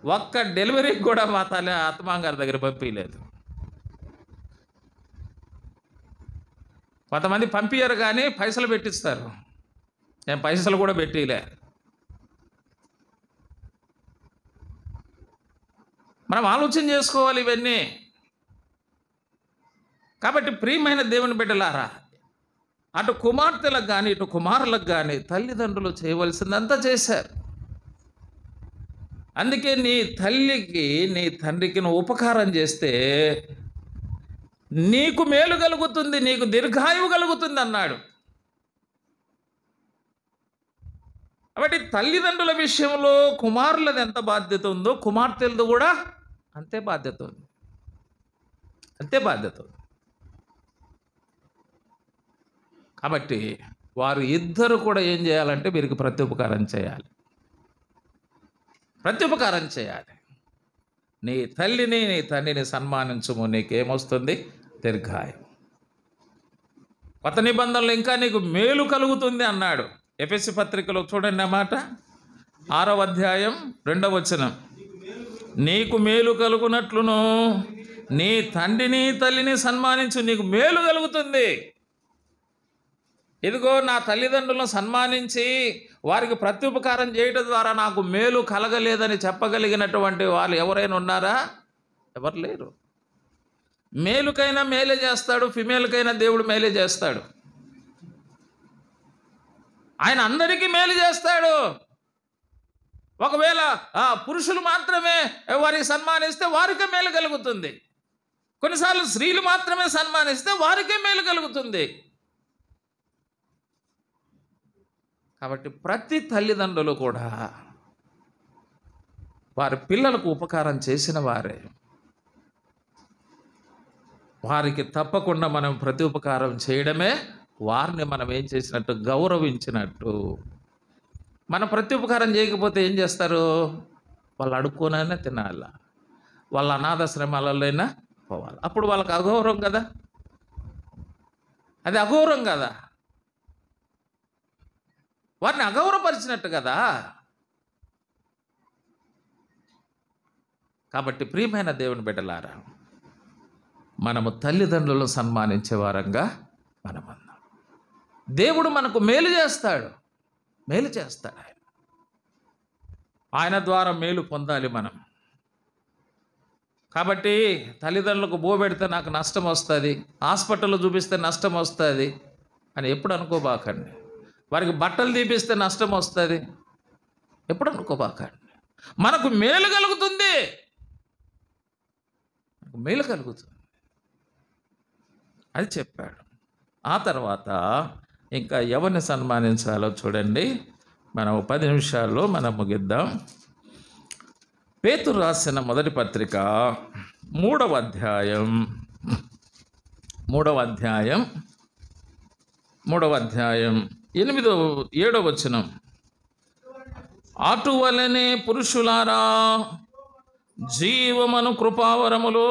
ఒక్క డెలివరీకి కూడా మా తల్లి అత్తమాంగారి దగ్గర పంపించలేదు. కొంతమంది పంపించరు కానీ పైసలు పెట్టిస్తారు. నేను పైసలు కూడా పెట్టిలే. మనం ఆలోచన చేసుకోవాలి ఇవన్నీ. కాబట్టి ప్రియమైన దేవుని బిడ్డలారా, అటు కుమార్తెలకు కానీ ఇటు కుమారులకు కానీ తల్లిదండ్రులు చేయవలసిందంతా చేశారు. అందుకే నీ తల్లికి నీ తండ్రికి నువ్వు ఉపకారం చేస్తే నీకు మేలు కలుగుతుంది, నీకు దీర్ఘాయువు కలుగుతుంది అన్నాడు. కాబట్టి తల్లిదండ్రుల విషయంలో కుమారులది ఎంత బాధ్యత ఉందో కుమార్తెలది కూడా అంతే బాధ్యత ఉంది, అంతే బాధ్యత ఉంది. కాబట్టి వారు ఇద్దరు కూడా ఏం చేయాలంటే వీరికి ప్రత్యుపకారం చేయాలి, ప్రత్యుపకారం చేయాలి. నీ తల్లిని నీ తండ్రిని సన్మానించుము, నీకేమొస్తుంది? దీర్ఘాయువు. కొత్త నిబంధనలు ఇంకా నీకు మేలు కలుగుతుంది అన్నాడు. ఎఫెసీ పత్రికలో చూడండి ఆ మాట, 6వ అధ్యాయం 2వ వచనం. నీకు మేలు కలుగునట్లును నీ తండ్రిని తల్లిని సన్మానించు, నీకు మేలు కలుగుతుంది. ఇదిగో నా తల్లిదండ్రులను సన్మానించి వారికి ప్రత్యుపకారం చేయడం ద్వారా నాకు మేలు కలగలేదని చెప్పగలిగినటువంటి వాళ్ళు ఎవరైనా ఉన్నారా? ఎవరు లేరు. మేలుకైనా మేలే చేస్తాడు, ఫిమేల్కైనా దేవుడు మేలే చేస్తాడు. ఆయన అందరికీ మేలు చేస్తాడు. ఒకవేళ పురుషులు మాత్రమే వారికి సన్మానిస్తే వారికే మేలు కలుగుతుంది. కొన్నిసార్లు స్త్రీలు మాత్రమే సన్మానిస్తే వారికే మేలు కలుగుతుంది. కాబట్టి ప్రతి తల్లిదండ్రులు కూడా వారి పిల్లలకు ఉపకారం చేసిన వారే. వారికి తప్పకుండా మనం ప్రతి ఉపకారం చేయడమే వారిని మనం ఏం చేసినట్టు, గౌరవించినట్టు. మనం ప్రతి ఉపకారం చేయకపోతే ఏం చేస్తారు? వాళ్ళు అడుక్కోనైనా తినాల, వాళ్ళ అనాథాశ్రమాలైనా పోవాలి. అప్పుడు వాళ్ళకి అగౌరవం కదా, అది అగౌరవం కదా, వారిని అగౌరవపరిచినట్టు కదా. కాబట్టి ప్రియమైన దేవుని బిడ్డలారా, మనము తల్లిదండ్రులను సన్మానించే వారంగా మనమన్నాం. దేవుడు మనకు మేలు చేస్తాడు, మేలు చేస్తాడు. ఆయన ద్వారా మేలు పొందాలి మనం. కాబట్టి తల్లిదండ్రులకు బోబెడితే నాకు నష్టం వస్తుంది, హాస్పిటల్లో చూపిస్తే నష్టం వస్తుంది అని ఎప్పుడు అనుకోబాకండి. వారికి బట్టలు తీపిస్తే నష్టం వస్తుంది ఎప్పుడు అనుకోబాకండి. మనకు మేలు కలుగుతుంది, మేలు కలుగుతుంది అది చెప్పాడు. ఆ తర్వాత ఇంకా ఎవరిని సన్మానించాలో చూడండి. మనం 10 నిమిషాల్లో మనం ముగిద్దాం. పేతురు రాసిన మొదటి పత్రిక 3వ అధ్యాయం 8-7 వచనం. అటువలనే పురుషులారా, జీవమను కృపావరములో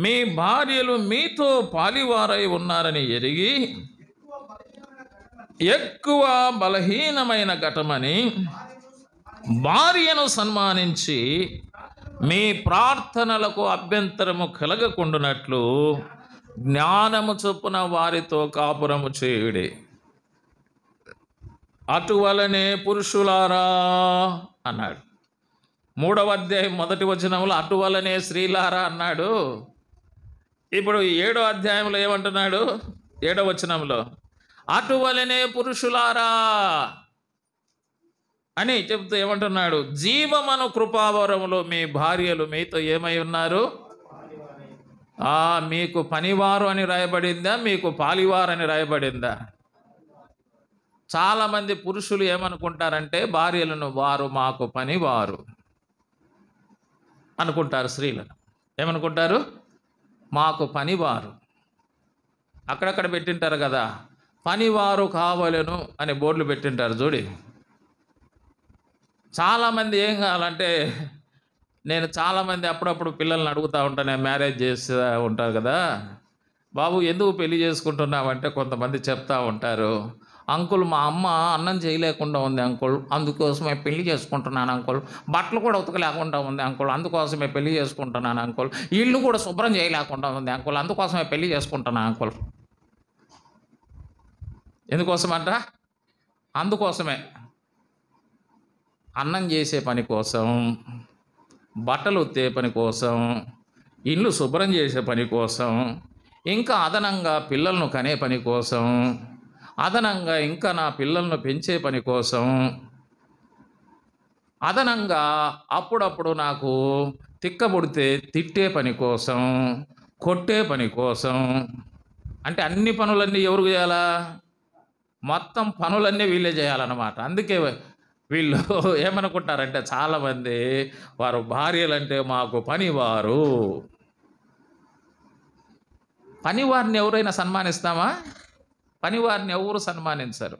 మీ భార్యలు మీతో పాలివారై ఉన్నారని ఎరిగి ఎక్కువ బలహీనమైన ఘటమని భార్యను సన్మానించి మీ ప్రార్థనలకు అభ్యంతరము కలగకుండునట్లు జ్ఞానము చొప్పున వారితో కాపురము చేయుడి. అటువలనే పురుషులారా అన్నాడు. 3వ అధ్యాయం 1వ వచనంలో అటువలనే స్త్రీలారా అన్నాడు. ఇప్పుడు 7వ అధ్యాయంలో ఏమంటున్నాడు? 7వ వచనంలో అటువలనే పురుషులారా అని చెప్తూ ఏమంటున్నాడు? జీవమను కృపావరములో మీ భార్యలు మీతో ఏమై ఉన్నారు? మీకు పనివారు అని రాయబడిందా, మీకు పాలివారు అని రాయబడిందా? చాలామంది పురుషులు ఏమనుకుంటారంటే భార్యలను వారు మాకు పనివారు అనుకుంటారు. స్త్రీలను ఏమనుకుంటారు? మాకు పనివారు. అక్కడక్కడ పెట్టింటారు కదా, పనివారు కావలెను అని బోర్డులు పెట్టింటారు చూడి. చాలామంది ఏం కావాలంటే, నేను చాలామంది అప్పుడప్పుడు పిల్లల్ని అడుగుతూ ఉంటాను, నేను మ్యారేజ్ చేస్తూ ఉంటారు కదా, బాబు ఎందుకు పెళ్లి చేసుకుంటున్నావంటే కొంతమంది చెప్తా ఉంటారు, అంకుల్ మా అమ్మ అన్నం చేయలేకుండా ఉంది అంకుల్, అందుకోసమే పెళ్లి చేసుకుంటున్నాను అంకుల్. బట్టలు కూడా ఉతకలేకుండా ఉంది అంకుల్, అందుకోసమే పెళ్లి చేసుకుంటున్నాను అంకుల్. ఇల్లు కూడా శుభ్రం చేయలేకుండా ఉంది అంకుల్, అందుకోసమే పెళ్లి చేసుకుంటున్నాను అంకుల్. ఎందుకోసమంట? అందుకోసమే. అన్నం చేసే పని కోసం, బట్టలు ఉత్తే పని కోసం, ఇల్లు శుభ్రం చేసే పని కోసం, ఇంకా అదనంగా పిల్లలను కనే పని కోసం, అదనంగా ఇంకా నా పిల్లలను పెంచే పని కోసం, అదనంగా అప్పుడప్పుడు నాకు తిక్కబుడితే తిట్టే పని కోసం, కొట్టే పని కోసం. అంటే అన్ని పనులన్నీ ఎవరు చేయాలా? మొత్తం పనులన్నీ వీళ్ళే చేయాలన్నమాట. అందుకే వీళ్ళు ఏమనుకుంటారంటే చాలామంది, వారు భార్యలంటే మాకు పనివారు. పనివారిని ఎవరైనా సన్మానిస్తామా? పనివారిని ఎవరు సన్మానించరు.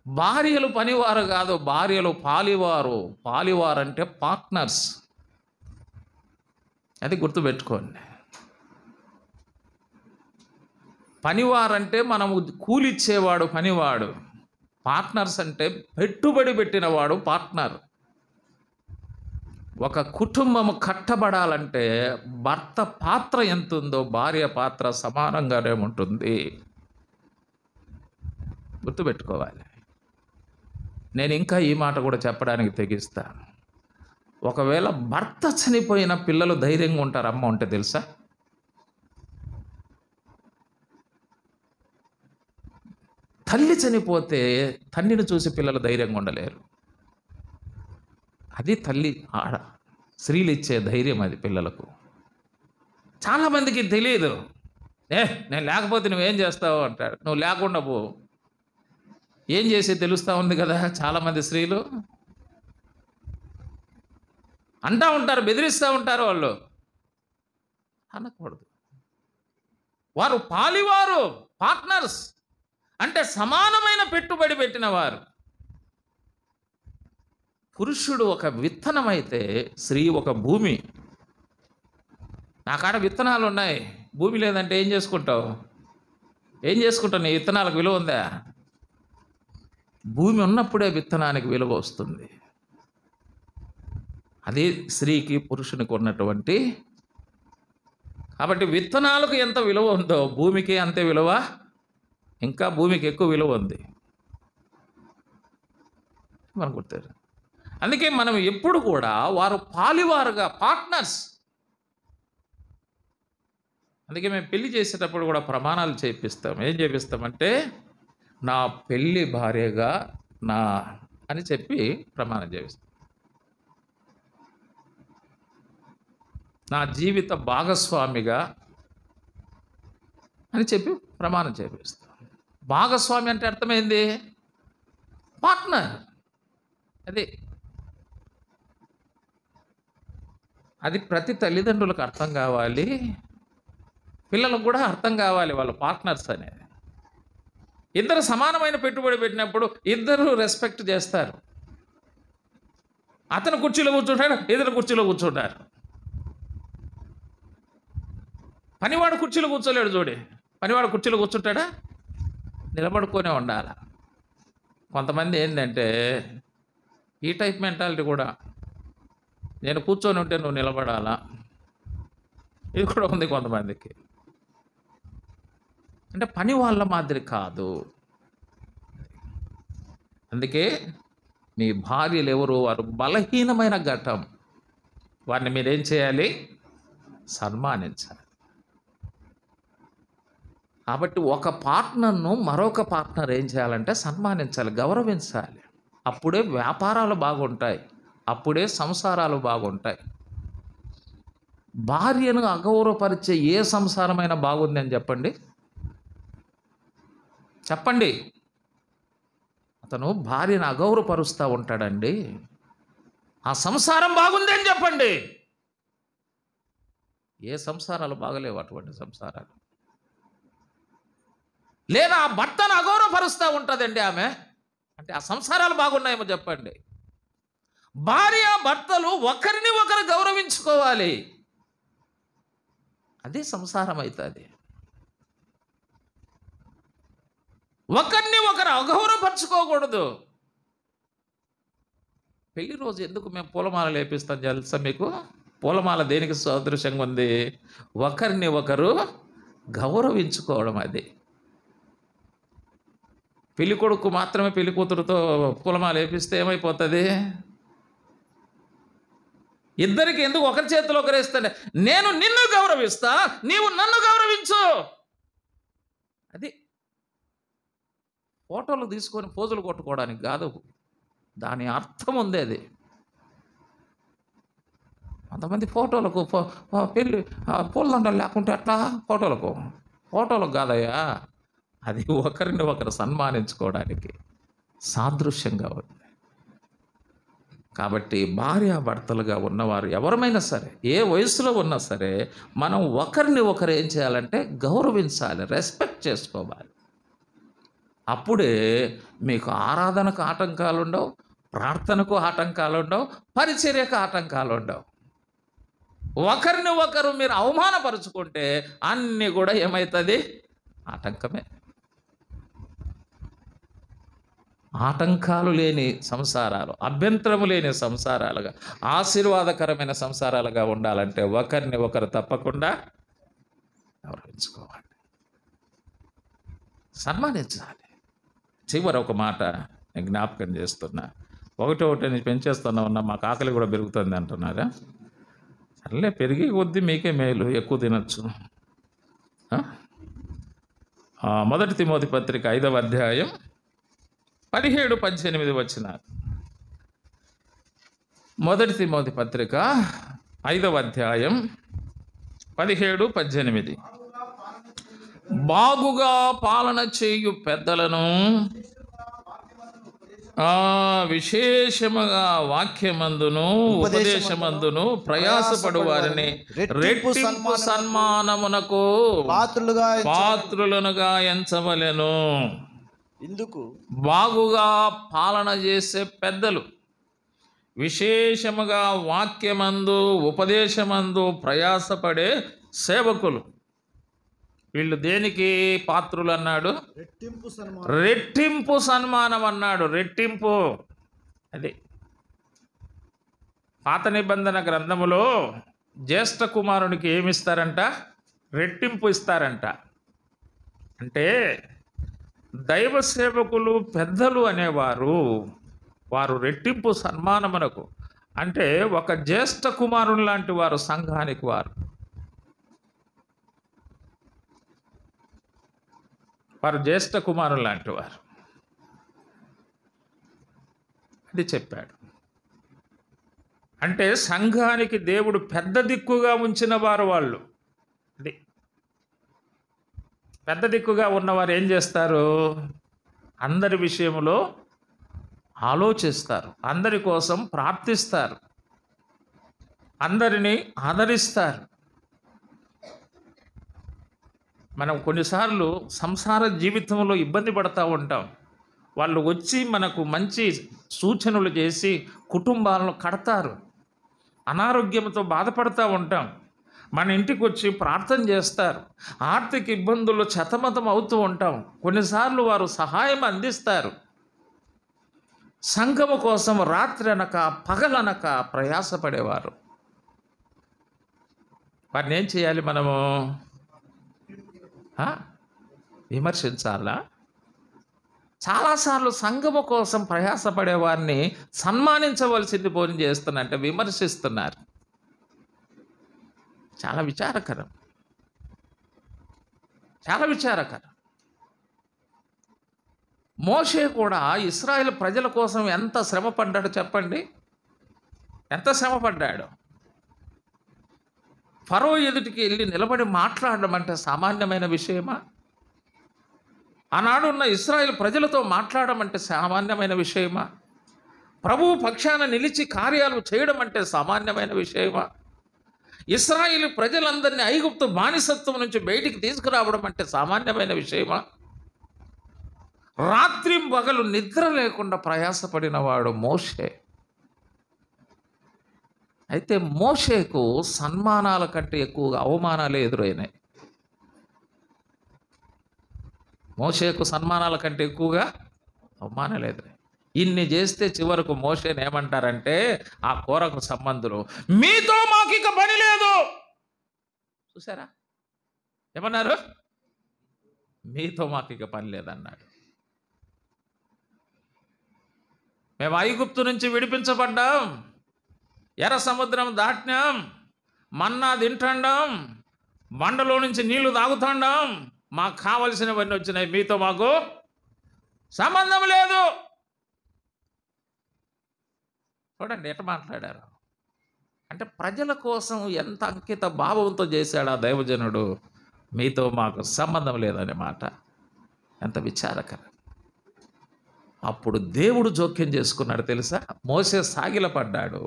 భార్యలు పనివారు కాదు, భార్యలు పాలివారు. పాలివారు అంటే పార్ట్నర్స్. అది గుర్తుపెట్టుకోండి. పనివారంటే మనము కూలిచ్చేవాడు పనివాడు. పార్ట్నర్స్ అంటే పెట్టుబడి పెట్టినవాడు పార్ట్నర్. ఒక కుటుంబము కట్టబడాలంటే భర్త పాత్ర ఎంత ఉందో భార్య పాత్ర సమానంగానే ఉంటుంది. గుర్తుపెట్టుకోవాలి. నేను ఇంకా ఈ మాట కూడా చెప్పడానికి తెగిస్తాను. ఒకవేళ భర్త చనిపోయిన పిల్లలు ధైర్యంగా ఉంటారు అమ్మ ఉంటే తెలుసా? తల్లి చనిపోతే తల్లిని చూసి పిల్లలు ధైర్యంగా ఉండలేరు. అది తల్లి ఆడ స్త్రీలు ఇచ్చే ధైర్యం అది పిల్లలకు. చాలామందికి తెలియదు. నేను లేకపోతే నువ్వేం చేస్తావు అంటాడు. నువ్వు లేకుండా పో, ఏం చేసి తెలుస్తూ ఉంది కదా. చాలామంది స్త్రీలు అంటూ ఉంటారు, బెదిరిస్తూ ఉంటారు. వాళ్ళు అనకూడదు. వారు పాలివారు, పార్ట్నర్స్ అంటే సమానమైన పెట్టుబడి పెట్టినవారు. పురుషుడు ఒక విత్తనం అయితే స్త్రీ ఒక భూమి. నా కాడ విత్తనాలు ఉన్నాయి, భూమి లేదంటే ఏం చేసుకుంటావు? ఏం చేసుకుంటావు? నీ విత్తనాలకు విలువ ఉందా? భూమి ఉన్నప్పుడే విత్తనానికి విలువ వస్తుంది. అదే స్త్రీకి పురుషునికి ఉన్నటువంటి. కాబట్టి విత్తనాలకు ఎంత విలువ ఉందో భూమికి అంతే విలువ, ఇంకా భూమికి ఎక్కువ విలువ ఉంది. మనకు గుర్తారు. అందుకే మనం ఎప్పుడు కూడా వారు పాలివారుగా, పార్ట్నర్స్. అందుకే మేము పెళ్లి చేసేటప్పుడు కూడా ప్రమాణాలు చేపిస్తాం. ఏం చేపిస్తామంటే, నా పెళ్లి భార్యగా నా అని చెప్పి ప్రమాణం చేపిస్తాం. నా జీవిత భాగస్వామిగా అని చెప్పి ప్రమాణం చేపిస్తాం. భాగస్వామి అంటే అర్థమైంది, పార్ట్నర్. అది ప్రతి తల్లిదండ్రులకు అర్థం కావాలి, పిల్లలకు కూడా అర్థం కావాలి వాళ్ళ పార్ట్నర్స్ అనేది. ఇద్దరు సమానమైన పెట్టుబడి పెట్టినప్పుడు ఇద్దరు రెస్పెక్ట్ చేస్తారు. అతను కుర్చీలో కూర్చుంటాడు, ఇద్దరు కుర్చీలో కూర్చుంటారు. పనివాడు కుర్చీలో కూర్చోలేడు చూడి. పనివాడు కుర్చీలో కూర్చుంటాడా? నిలబడుకొనే ఉండాలి. కొంతమంది ఏంటంటే ఈ టైప్ మెంటాలిటీ కూడా, నేను కూర్చొని ఉంటే నువ్వు నిలబడాలా, ఇది కూడా ఉంది కొంతమందికి. అంటే పని వాళ్ళ మాదిరి కాదు. అందుకే మీ భార్యలు ఎవరు? వారు బలహీనమైన ఘటం. వారిని మీరేం చేయాలి? సన్మానించాలి. కాబట్టి ఒక పార్ట్నర్ను మరొక పార్ట్నర్ ఏం చేయాలంటే సన్మానించాలి, గౌరవించాలి. అప్పుడే వ్యాపారాలు బాగుంటాయి, అప్పుడే సంసారాలు బాగుంటాయి. భార్యను అగౌరవపరిచే ఏ సంసారమైనా బాగుంది అని చెప్పండి? చెప్పండి. అతను భార్యను అగౌరవపరుస్తూ ఉంటాడండి, ఆ సంసారం బాగుంది అని చెప్పండి. ఏ సంసారాలు బాగలేవు అటువంటి సంసారాలు. లేదా ఆ భర్తను అగౌరవపరుస్తూ ఉంటుందండి ఆమె, అంటే ఆ సంసారాలు బాగున్నాయేమో చెప్పండి. భార్య భర్తలు ఒకరిని ఒకరు గౌరవించుకోవాలి, అదే సంసారం అవుతుంది. ఒకరిని ఒకరు అగౌరవపరచుకోకూడదు. పెళ్లి రోజు ఎందుకు మేము పూలమాల లేపిస్తాం తెలుసా మీకు? పూలమాల దేనికి సదృశ్యంగా ఉంది? ఒకరిని ఒకరు గౌరవించుకోవడం. అది పెళ్లి కొడుకు మాత్రమే పెళ్లి కూతురుతో పూలమాల వేపిస్తే ఏమైపోతుంది? ఇద్దరికి ఎందుకు ఒకరి చేతిలో ఒకరు వేస్తానే? నేను నిన్ను గౌరవిస్తా, నీవు నన్ను గౌరవించు. అది ఫోటోలు తీసుకొని పోజులు కొట్టుకోవడానికి కాదు, దాని అర్థం ఉంది. అది కొంతమంది ఫోటోలకు పెళ్ళి పూలదండలు లేకుంటే అట్లా ఫోటోలకు కాదయ్యా, అది ఒకరిని ఒకరు సన్మానించుకోవడానికి సాదృశ్యంగా ఉంది. కాబట్టి భార్యాభర్తలుగా ఉన్నవారు ఎవరమైనా సరే, ఏ వయసులో ఉన్నా సరే, మనం ఒకరిని ఒకరు ఏం చేయాలంటే గౌరవించాలి, రెస్పెక్ట్ చేసుకోవాలి. అప్పుడే మీకు ఆరాధనకు ఆటంకాలు ఉండవు, ప్రార్థనకు ఆటంకాలు ఉండవు, పరిచర్యకు ఆటంకాలు ఉండవు. ఒకరిని ఒకరు మీరు అవమానపరుచుకుంటే అన్నీ కూడా ఏమవుతుంది? ఆటంకమే. ఆటంకాలు లేని సంసారాలు, అభ్యంతరము లేని సంసారాలుగా, ఆశీర్వాదకరమైన సంసారాలుగా ఉండాలంటే ఒకరిని ఒకరు తప్పకుండా గౌరవించుకోవాలి, సన్మానించాలి. చివరి ఒక మాట నేను జ్ఞాపకం చేస్తున్నా. ఒకటి నేను పెంచేస్తున్నా ఉన్నా, మాకు ఆకలి కూడా పెరుగుతుంది అంటున్నారా? సర్లే, పెరిగి కొద్దీ మీకే మేలు, ఎక్కువ తినచ్చు. మొదటి తిమోతి పత్రిక 5వ అధ్యాయం 17-18 వచనాలు. మొదటి తిమోతి పత్రిక 5వ అధ్యాయం 17-18. బాగుగా పాలన చేయు పెద్దలను విశేషముగా వాక్యమందును ఉపదేశమందును ప్రయాసపడు వారిని రెట్టింపు సన్మానమునకు పాత్రులనుగా ఎంచవలెను. ఇందుకు బాగుగా పాలన చేసే పెద్దలు, విశేషముగా వాక్యమందు ఉపదేశమందు ప్రయాసపడే సేవకులు, వీళ్ళు దేనికి పాత్రులు అన్నాడు? రెట్టింపు సన్మానం అన్నాడు. రెట్టింపు. అది పాత నిబంధన గ్రంథములో జ్యేష్ఠ కుమారునికి ఏమిస్తారంట? రెట్టింపు ఇస్తారంట. అంటే దైవ సేవకులు, పెద్దలు అనేవారు, వారు రెట్టింపు సన్మానమునకు, అంటే ఒక జ్యేష్ఠ కుమారుని లాంటి వారు సంఘానికి. వారు జ్యేష్ఠ కుమారులు లాంటి వారు. అది చెప్పాడు. అంటే సంఘానికి దేవుడు పెద్ద దిక్కుగా ఉంచిన వారు వాళ్ళు. అది పెద్ద దిక్కుగా ఉన్నవారు ఏం చేస్తారు? అందరి విషయంలో ఆలోచిస్తారు, అందరి కోసం ప్రార్థిస్తారు, అందరినీ ఆదరిస్తారు. మనం కొన్నిసార్లు సంసార జీవితంలో ఇబ్బంది పడుతూ ఉంటాం. వాళ్ళు వచ్చి మనకు మంచి సూచనలు చేసి కుటుంబాలను కడతారు. అనారోగ్యంతో బాధపడుతూ ఉంటాం, మన ఇంటికి వచ్చి ప్రార్థన చేస్తారు. ఆర్థిక ఇబ్బందులు సతమతం అవుతూ ఉంటాం, కొన్నిసార్లు వారు సహాయం అందిస్తారు. సంఘము కోసం రాత్రి అనక పగలనక ప్రయాసపడేవారు. వారిని ఏం చేయాలి మనము? విమర్శించాలా? చాలాసార్లు సంఘము కోసం ప్రయాసపడే వారిని సన్మానించవలసింది పోని చేస్తున్నంటే విమర్శిస్తున్నారు. చాలా విచారకరం, చాలా విచారకరం. మోషే కూడా ఇశ్రాయేలు ప్రజల కోసం ఎంత శ్రమ పడ్డాడు చెప్పండి? ఎంత శ్రమ పడ్డాడు? ఫరో ఎదుటికి వెళ్ళి నిలబడి మాట్లాడడం అంటే సామాన్యమైన విషయమా? ఆనాడున్న ఇశ్రాయేలు ప్రజలతో మాట్లాడడం అంటే సామాన్యమైన విషయమా? ప్రభువు పక్షాన నిలిచి కార్యాలు చేయడం అంటే సామాన్యమైన విషయమా? ఇశ్రాయేలు ప్రజలందరినీ ఐగుప్తు బానిసత్వం నుంచి బయటికి తీసుకురావడం అంటే సామాన్యమైన విషయమా? రాత్రి పగలు నిద్ర లేకుండా ప్రయాసపడిన వాడు మోషే. అయితే మోషేకు సన్మానాల కంటే ఎక్కువగా అవమానాలే ఎదురైనాయి. మోషేకు సన్మానాల కంటే ఎక్కువగా అవమానాలు ఎదురైనాయి. ఇన్ని చేస్తే చివరకు మోషేని ఏమంటారంటే ఆ కోరకు సంబంధులు, మీతో మాకు ఇక పని లేదు. చూసారా ఏమన్నారు? మీతో మాకు ఇక పని లేదన్నాడు. మేము ఐగుప్తు నుంచి విడిపించబడ్డాం, ఎర్ర సముద్రం దాటినాం, మన్నా తింటాం, బండలో నుంచి నీళ్లు తాగుతాండాం, మాకు కావలసినవన్నీ వచ్చినాయి, మీతో మాకు సంబంధం లేదు. చూడండి ఎట్లా మాట్లాడారు అంటే ప్రజల కోసం ఎంత అంకిత భావంతో చేశాడు ఆ దైవజనుడు. మీతో మాకు సంబంధం లేదనే మాట ఎంత విచారకరం. అప్పుడు దేవుడు జోక్యం చేసుకున్నాడు తెలుసా? మోసే సాగిలపడ్డాడు,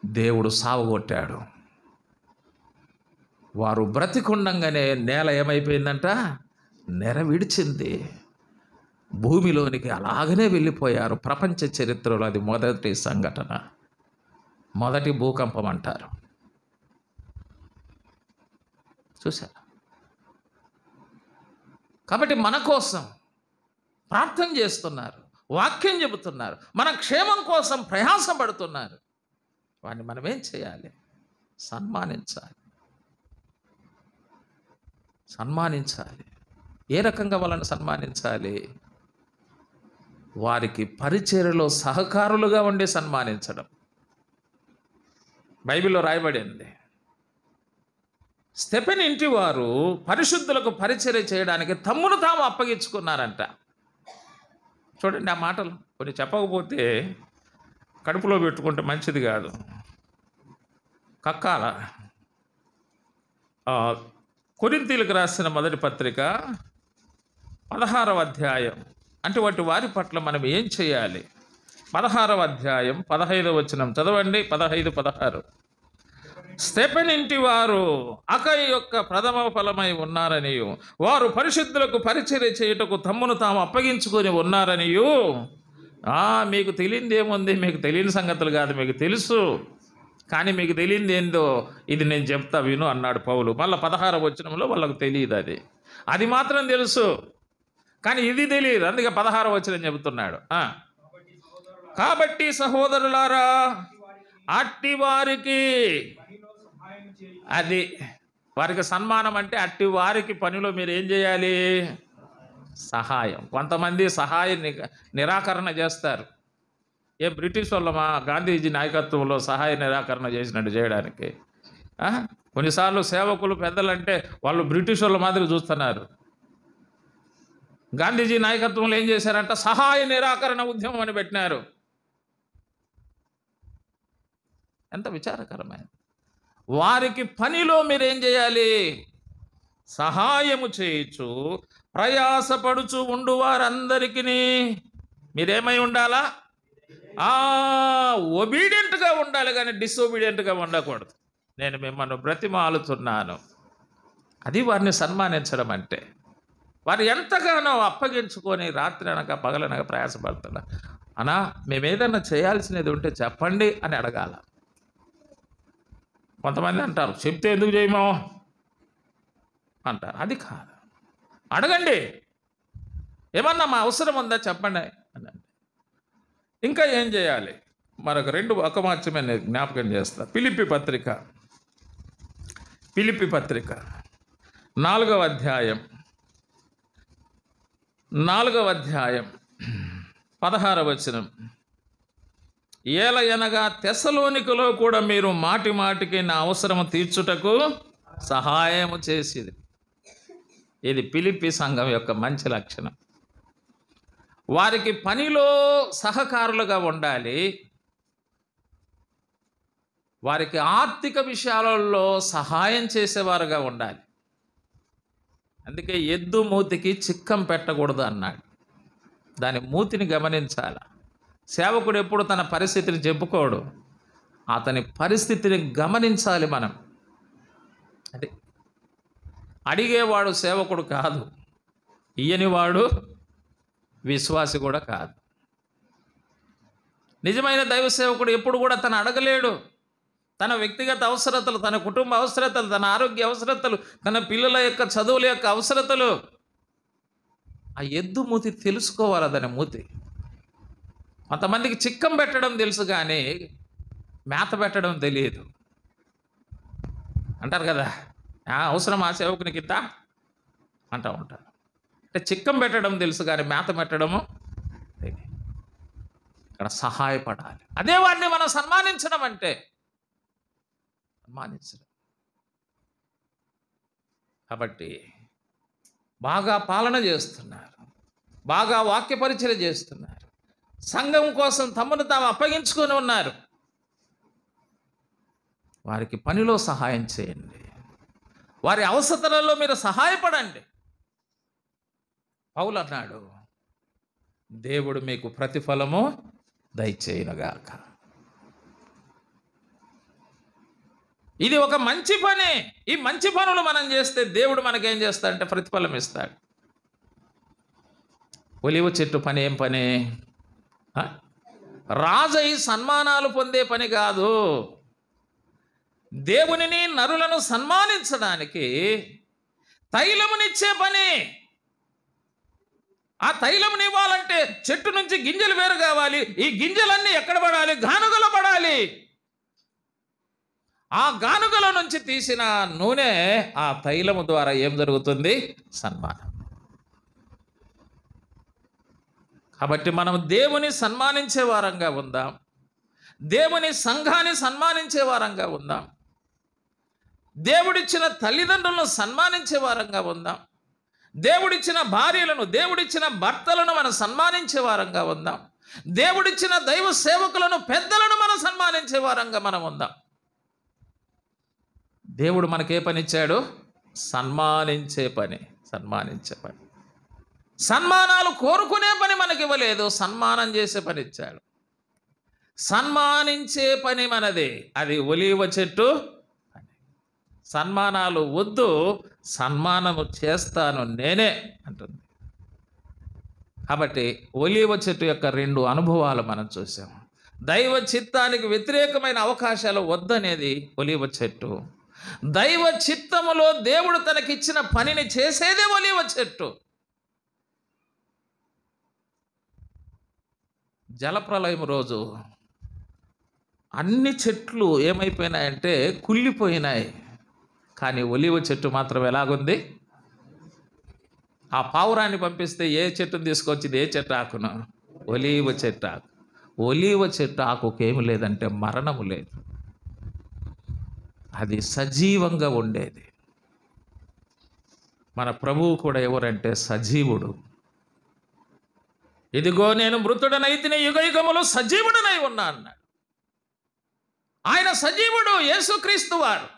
దేవుడు సావగొట్టాడు. వారు బ్రతికుండంగానే నేల ఏమైపోయిందంట? నెర విడిచింది. భూమిలోనికి అలాగనే వెళ్ళిపోయారు. ప్రపంచ చరిత్రలో అది మొదటి సంఘటన, మొదటి భూకంపం అంటారు. చూసారా? కాబట్టి మన కోసం ప్రార్థన చేస్తున్నారు, వాక్యం చెబుతున్నారు, మన క్షేమం కోసం ప్రయాసపడుతున్నారు. వాడిని మనం ఏం చేయాలి? సన్మానించాలి. సన్మానించాలి. ఏ రకంగా వాళ్ళని సన్మానించాలి? వారికి పరిచర్యలో సహకారులుగా ఉండి సన్మానించడం. బైబిల్లో రాయబడింది, స్టెఫెన్ ఇంటి వారు పరిశుద్ధులకు పరిచర్య చేయడానికి తమ్మును తాము అప్పగించుకున్నారంట. చూడండి ఆ మాటలు. కొన్ని చెప్పకపోతే కడుపులో పెట్టుకుంటే మంచిది కాదు. కక్కాల. కొరింథీయులకు రాసిన మొదటి పత్రిక 16వ అధ్యాయం. అటువంటి వారి పట్ల మనం ఏం చేయాలి? 16వ అధ్యాయం 15వ వచనం చదవండి. 15, 16. స్టెఫెన్ ఇంటి వారు అకయ యొక్క ప్రథమ ఫలమై ఉన్నారనియు, వారు పరిశుద్ధులకు పరిచర్య చేయుటకు తమ్మును తాము అప్పగించుకొని ఉన్నారనియు. మీకు తెలియంది ఏముంది? మీకు తెలియని సంగతులు కాదు, మీకు తెలుసు. కానీ మీకు తెలియంది ఏందో ఇది నేను చెప్తా విను అన్నాడు పౌలు. మళ్ళీ 16వ వచనంలో వాళ్ళకు తెలియదు. అది మాత్రం తెలుసు, కానీ ఇది తెలియదు. అందుకే 16వ వచనం చెబుతున్నాడు. కాబట్టి సహోదరులారా, అట్టి వారికి, అది వారికి సన్మానం అంటే అట్టి వారికి పనిలో మీరు ఏం చేయాలి? సహాయం. కొంతమంది సహాయ నిరాకరణ చేస్తారు. బ్రిటిష్ వాళ్ళమా గాంధీజీ నాయకత్వంలో సహాయ నిరాకరణ చేసినట్టు చేయడానికి? కొన్నిసార్లు సేవకులు పెద్దలంటే వాళ్ళు బ్రిటిష్ వాళ్ళ మాదిరి చూస్తున్నారు. గాంధీజీ నాయకత్వంలో ఏం చేశారంట? సహాయ నిరాకరణ ఉద్యమం అని పెట్టినారు. ఎంత విచారకరమైన. వారికి పనిలో మీరేం చేయాలి? సహాయము చేయొచ్చు. ప్రయాసపడుచు ఉండు వారందరికీ మీరేమై ఉండాలా? ఒబీడియంట్గా ఉండాలి, కానీ డిసొబీడియంట్గా ఉండకూడదు. నేను మిమ్మల్ని బ్రతిమాలుతున్నాను. అది వారిని సన్మానించడం అంటే. వారు ఎంతగానో అప్పగించుకొని రాత్రి అనక పగలనక ప్రయాసపడుతున్నారు. అన్నా మేము ఏదన్నా చేయాల్సినది ఉంటే చెప్పండి అని అడగాల. కొంతమంది అంటారు చెప్తే ఎందుకు చేయమో అంటారు. అది కాదు, అడగండి. ఏమన్నా మా అవసరం ఉందా చెప్పండి అని. ఇంకా ఏం చేయాలి? మరొక 2 వాక్యమే నేను జ్ఞాపకం చేస్తా. ఫిలిప్పీ పత్రిక 4వ అధ్యాయం 16వ వచనం. ఏలయనగా తెస్సలోనికలో కూడా మీరు మాటి మాటికి నా అవసరము తీర్చుటకు సహాయము చేసేది. ఇది ఫిలిప్పీ సంఘం యొక్క మంచి లక్షణం. వారికి పనిలో సహకారులుగా ఉండాలి. వారికి ఆర్థిక విషయాలలో సహాయం చేసేవారుగా ఉండాలి. అందుకే ఎద్దు మూతికి చిక్కం పెట్టకూడదు అన్నాడు. దాని మూతిని గమనించాలి. సేవకుడు ఎప్పుడు తన పరిస్థితిని చెప్పుకోడు, అతని పరిస్థితిని గమనించాలి మనం. అంటే అడిగేవాడు సేవకుడు కాదు, ఇయ్యనివాడు విశ్వాసి కూడా కాదు. నిజమైన దైవ సేవకుడు ఎప్పుడు కూడా తను అడగలేడు. తన వ్యక్తిగత అవసరతలు, తన కుటుంబ అవసరతలు, తన ఆరోగ్య అవసరతలు, తన పిల్లల యొక్క చదువుల యొక్క అవసరతలు, ఆ ఎద్దు మూతి తెలుసుకోవాలి. దాని మూతి. కొంతమందికి చిక్కం పెట్టడం తెలుసు కానీ మేత పెట్టడం తెలియదు అంటారు కదా. అవసరం ఆ సేవకునికి ఇంత అంటూ ఉంటారు. అంటే చిక్కం పెట్టడం తెలుసు కానీ మేత పెట్టడము తెలియదు. ఇక్కడ సహాయపడాలి. అదే వాడిని మనం సన్మానించడం అంటే. సన్మానించడం కాబట్టి బాగా పాలన చేస్తున్నారు, బాగా వాక్య పరిచయం చేస్తున్నారు, సంఘం కోసం తమను తాము అప్పగించుకొని ఉన్నారు. వారికి పనిలో సహాయం చేయండి, వారి అవసరాలలో మీరు సహాయపడండి. పౌలు అన్నాడు, దేవుడు మీకు ప్రతిఫలము దయచేయునుగాక. ఇది ఒక మంచి పని. ఈ మంచి పనులు మనం చేస్తే దేవుడు మనకేం చేస్తాడంటే ప్రతిఫలం ఇస్తాడు. ఒలివ చెట్టు పని ఏం పని? రాజై సన్మానాలు పొందే పని కాదు. దేవునిని నరులను సన్మానించడానికి తైలమునిచ్చే పని. ఆ తైలముని ఇవ్వాలంటే చెట్టు నుంచి గింజలు వేరు కావాలి. ఈ గింజలన్నీ ఎక్కడ పడాలి? గానుగలో పడాలి. ఆ గానుగల నుంచి తీసిన నూనె ఆ తైలము ద్వారా ఏం జరుగుతుంది? సన్మానం. కాబట్టి మనం దేవుని సన్మానించే వారంగా ఉందాం, దేవుని సంఘాన్ని సన్మానించే వారంగా ఉందాం, దేవుడిచ్చిన తల్లిదండ్రులను సన్మానించే వారంగా ఉందాం, దేవుడిచ్చిన భార్యలను, దేవుడిచ్చిన భర్తలను మనం సన్మానించే వారంగా ఉందాం, దేవుడిచ్చిన దైవ సేవకులను, పెద్దలను మనం సన్మానించే వారంగా మనం ఉందాం. దేవుడు మనకే పని ఇచ్చాడు? సన్మానించే పని. సన్మానించే పని. సన్మానాలు కోరుకునే పని మనకి ఇవ్వలేదు, సన్మానం చేసే పని ఇచ్చాడు. సన్మానించే పని మనది. అది ఒలీవ చెట్టు. సన్మానాలు వద్దు, సన్మానము చేస్తాను నేనే అంటుంది. కాబట్టి ఒలీవ చెట్టు యొక్క 2 అనుభవాలు మనం చూసాము. దైవ చిత్తానికి వ్యతిరేకమైన అవకాశాలు వద్దనేది ఒలీవ చెట్టు. దైవ చిత్తములో దేవుడు తనకిచ్చిన పనిని చేసేదే ఒలీవ చెట్టు. జలప్రలయం రోజు అన్ని చెట్లు ఏమైపోయినాయంటే కుళ్ళిపోయినాయి. కానీ ఒలీవ చెట్టు మాత్రం ఎలాగుంది? ఆ పావురాన్ని పంపిస్తే ఏ చెట్టును తీసుకొచ్చింది? ఏ చెట్టు ఆకును? ఒలీవ చెట్టు ఆకు. ఒలీవ చెట్టు ఆకుకేమి లేదంటే మరణము లేదు. అది సజీవంగా ఉండేది. మన ప్రభువు కూడా ఎవరంటే సజీవుడు. ఇదిగో నేను మృతుడనైతిని, యుగయుగములు సజీవుడనై ఉన్నా అన్నాడు. ఆయన సజీవుడు, యేసుక్రీస్తు వారు.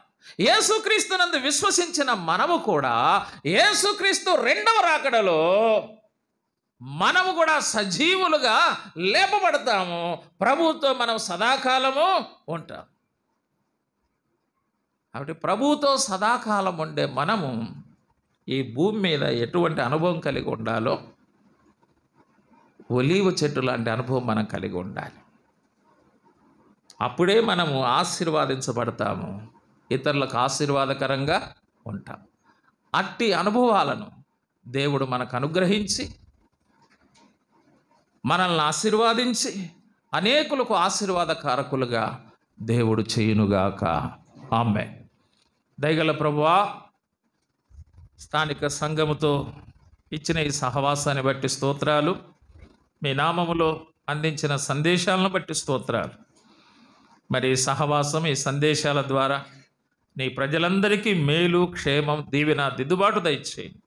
యేసుక్రీస్తునందు విశ్వసించిన మనము కూడా యేసుక్రీస్తు 2వ రాకడలో మనము కూడా సజీవులుగా లేపబడతాము. ప్రభువుతో మనం సదాకాలము ఉంటాం. కాబట్టి ప్రభువుతో సదాకాలం ఉండే మనము ఈ భూమి మీద ఎటువంటి అనుభవం కలిగి ఉండాలో ఒలీవ చెట్టు లాంటి అనుభవం మనం కలిగి ఉండాలి. అప్పుడే మనము ఆశీర్వాదించబడతాము, ఇతరులకు ఆశీర్వాదకరంగా ఉంటాం. అట్టి అనుభవాలను దేవుడు మనకు అనుగ్రహించి మనల్ని ఆశీర్వాదించి అనేకులకు ఆశీర్వాదకారకులుగా దేవుడు చేయునుగాక. ఆమేన్. దయగల ప్రభువా, స్థానిక సంఘముతో ఇచ్చిన ఈ సహవాసాన్ని బట్టి స్తోత్రాలు. మీ నామములో అందించిన సందేశాలను బట్టి స్తోత్రాలు. మరి ఈ సహవాసం, ఈ సందేశాల ద్వారా నీ ప్రజలందరికీ మేలు, క్షేమం, దీవెన, దిద్దుబాటు దయచేయండి.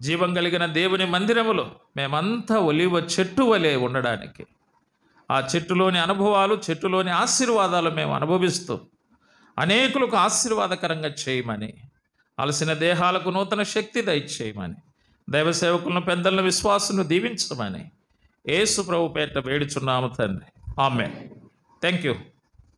జీవం కలిగిన దేవుని మందిరములో మేమంతా ఒలీవ చెట్టు వలె ఉండడానికి, ఆ చెట్టులోని అనుభవాలు, చెట్టులోని ఆశీర్వాదాలు మేము అనుభవిస్తూ అనేకులకు ఆశీర్వాదకరంగా చేయమని, అలసిన దేహాలకు నూతన శక్తి దయచేయమని, దైవ సేవకులను, పెద్దలను, విశ్వాసులను దీవించమని యేసు ప్రభు పేరిట వేడుచున్నాము తండ్రి. ఆమేన్. Thank you.